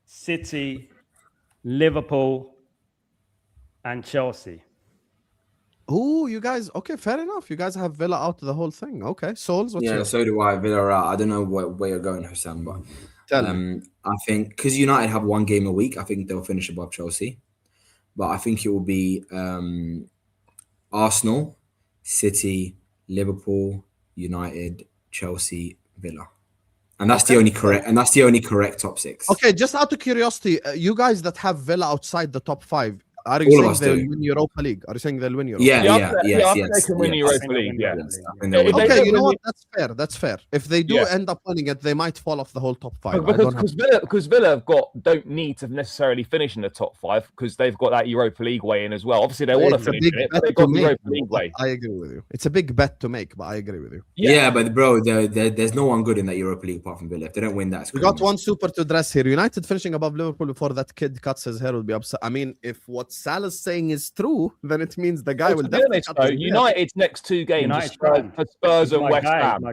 City, Liverpool, and Chelsea. Oh, you guys. Okay, fair enough. You guys have Villa out of the whole thing. Okay, Souls. What's yours? So do I. Villa are out. I don't know where you're going, Hussam, but Tell me. I think because United have one game a week, I think they'll finish above Chelsea. But I think it will be Arsenal, City, Liverpool, United, Chelsea, Villa, and that's the only correct. And that's the only correct top 6. Okay, just out of curiosity, you guys that have Villa outside the top 5, are you All saying of us they'll win Europa League? Are you saying they'll win Europa Yeah, League? yes. They can win Europa League. Yeah. Okay, you know what? That's fair. If they do Yeah. end up winning it, they might fall off the whole top 5. I don't have... Because Villa don't need to necessarily finish in the top 5 because they've got that Europa League way in as well. Obviously, they want to finish in it, but they've got the Europa League way. I agree with you. It's a big bet to make, but I agree with you. Yeah, but bro, there's no one good in that Europa League apart from Villa. If they don't win that, it's We got one super to address here. United finishing above Liverpool before that kid cuts his hair would be upset. I mean, if what Sal is saying is true, then it means the guy will definitely cut his hair. United's next 2 games are Spurs and West Ham.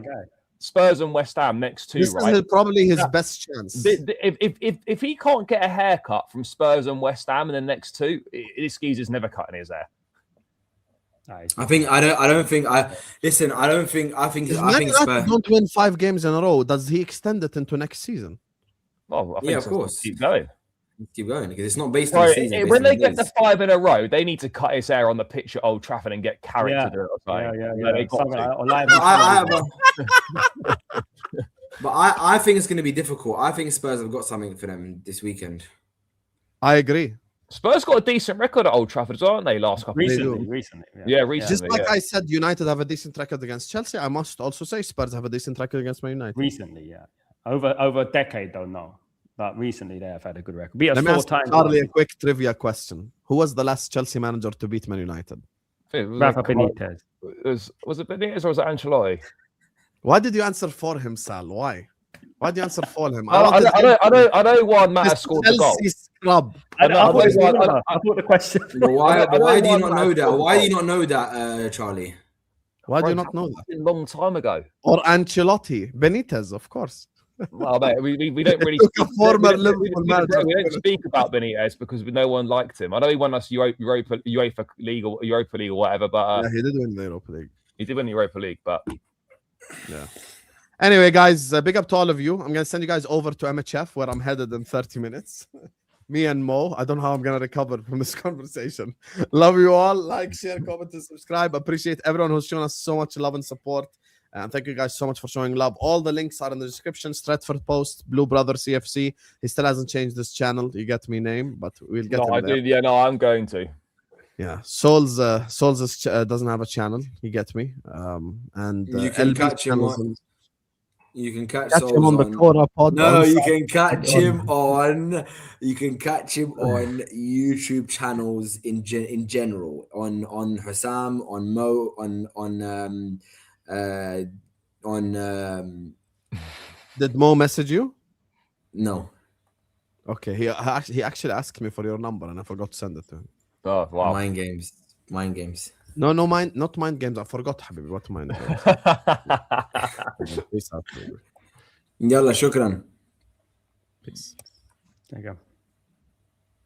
Spurs and West Ham next 2, This right? is probably his best chance. If he can't get a haircut from Spurs and West Ham in the next 2, this geezer's never cutting his hair. I think Spurs don't win 5 games in a row. Does he extend it into next season? Well, I think Yeah, of course. Keep going. Keep going because it's not based on the season. When they get the 5 in a row, they need to cut his hair on the pitch at Old Trafford and get Carrick to do it. They got to. But I think it's going to be difficult. I think Spurs have got something for them this weekend. I agree. Spurs got a decent record at Old Trafford, aren't they? Last couple of Recently. recently. Just like I said, United have a decent record against Chelsea. I must also say Spurs have a decent record against Man United. Recently, yeah. Over a decade, though, no. But recently, they have had a good record. Beat us Let me 4 ask times. Charlie a quick trivia question. Who was the last Chelsea manager to beat Man United? Rafa Benitez. Was it Benitez or was it Ancelotti? Why did you answer for him, Sal? Why? Why did you answer for him? I know Juan Mata scored the goal. Chelsea scrub. I thought the question. Why do you not know that? Why do you not know that, Charlie? Why do you not know that? A long time ago. Or Ancelotti, Benitez, of course. Well, mate, we don't really Took a former Liverpool manager. We don't speak about Benitez because no one liked him. I know he won us UEFA League or Europa League or whatever, but Yeah, he did win the Europa League. he did win the Europa League. But Yeah. Anyway, guys, big up to all of you. I'm gonna send you guys over to MHF where I'm headed in 30 minutes. Me and Mo. I don't know how I'm gonna recover from this conversation. Love you all. Like, share, comment, and subscribe. Appreciate everyone who's shown us so much love and support. And thank you guys so much for showing love. All the links are in the description. Stratford Post, Blue Brother CFC. He still hasn't changed this channel. You get me name, but we'll get him there. Yeah, no, I'm going to. Yeah, Souls doesn't have a channel. You get me. And You can LB catch him channels on. and- You can catch Catch him on the Torah pod. No, on you Sat- can catch him on. You can catch him on YouTube channels in general. On Hussam, on Mo, on. Did Mo message you? No. Okay, he actually asked me for your number and I forgot to send it to him. Oh wow! Mind games. No, not mind games. I forgot, Habibi. What mind games? Peace out, baby. Yalla, shukran. Peace. There you go.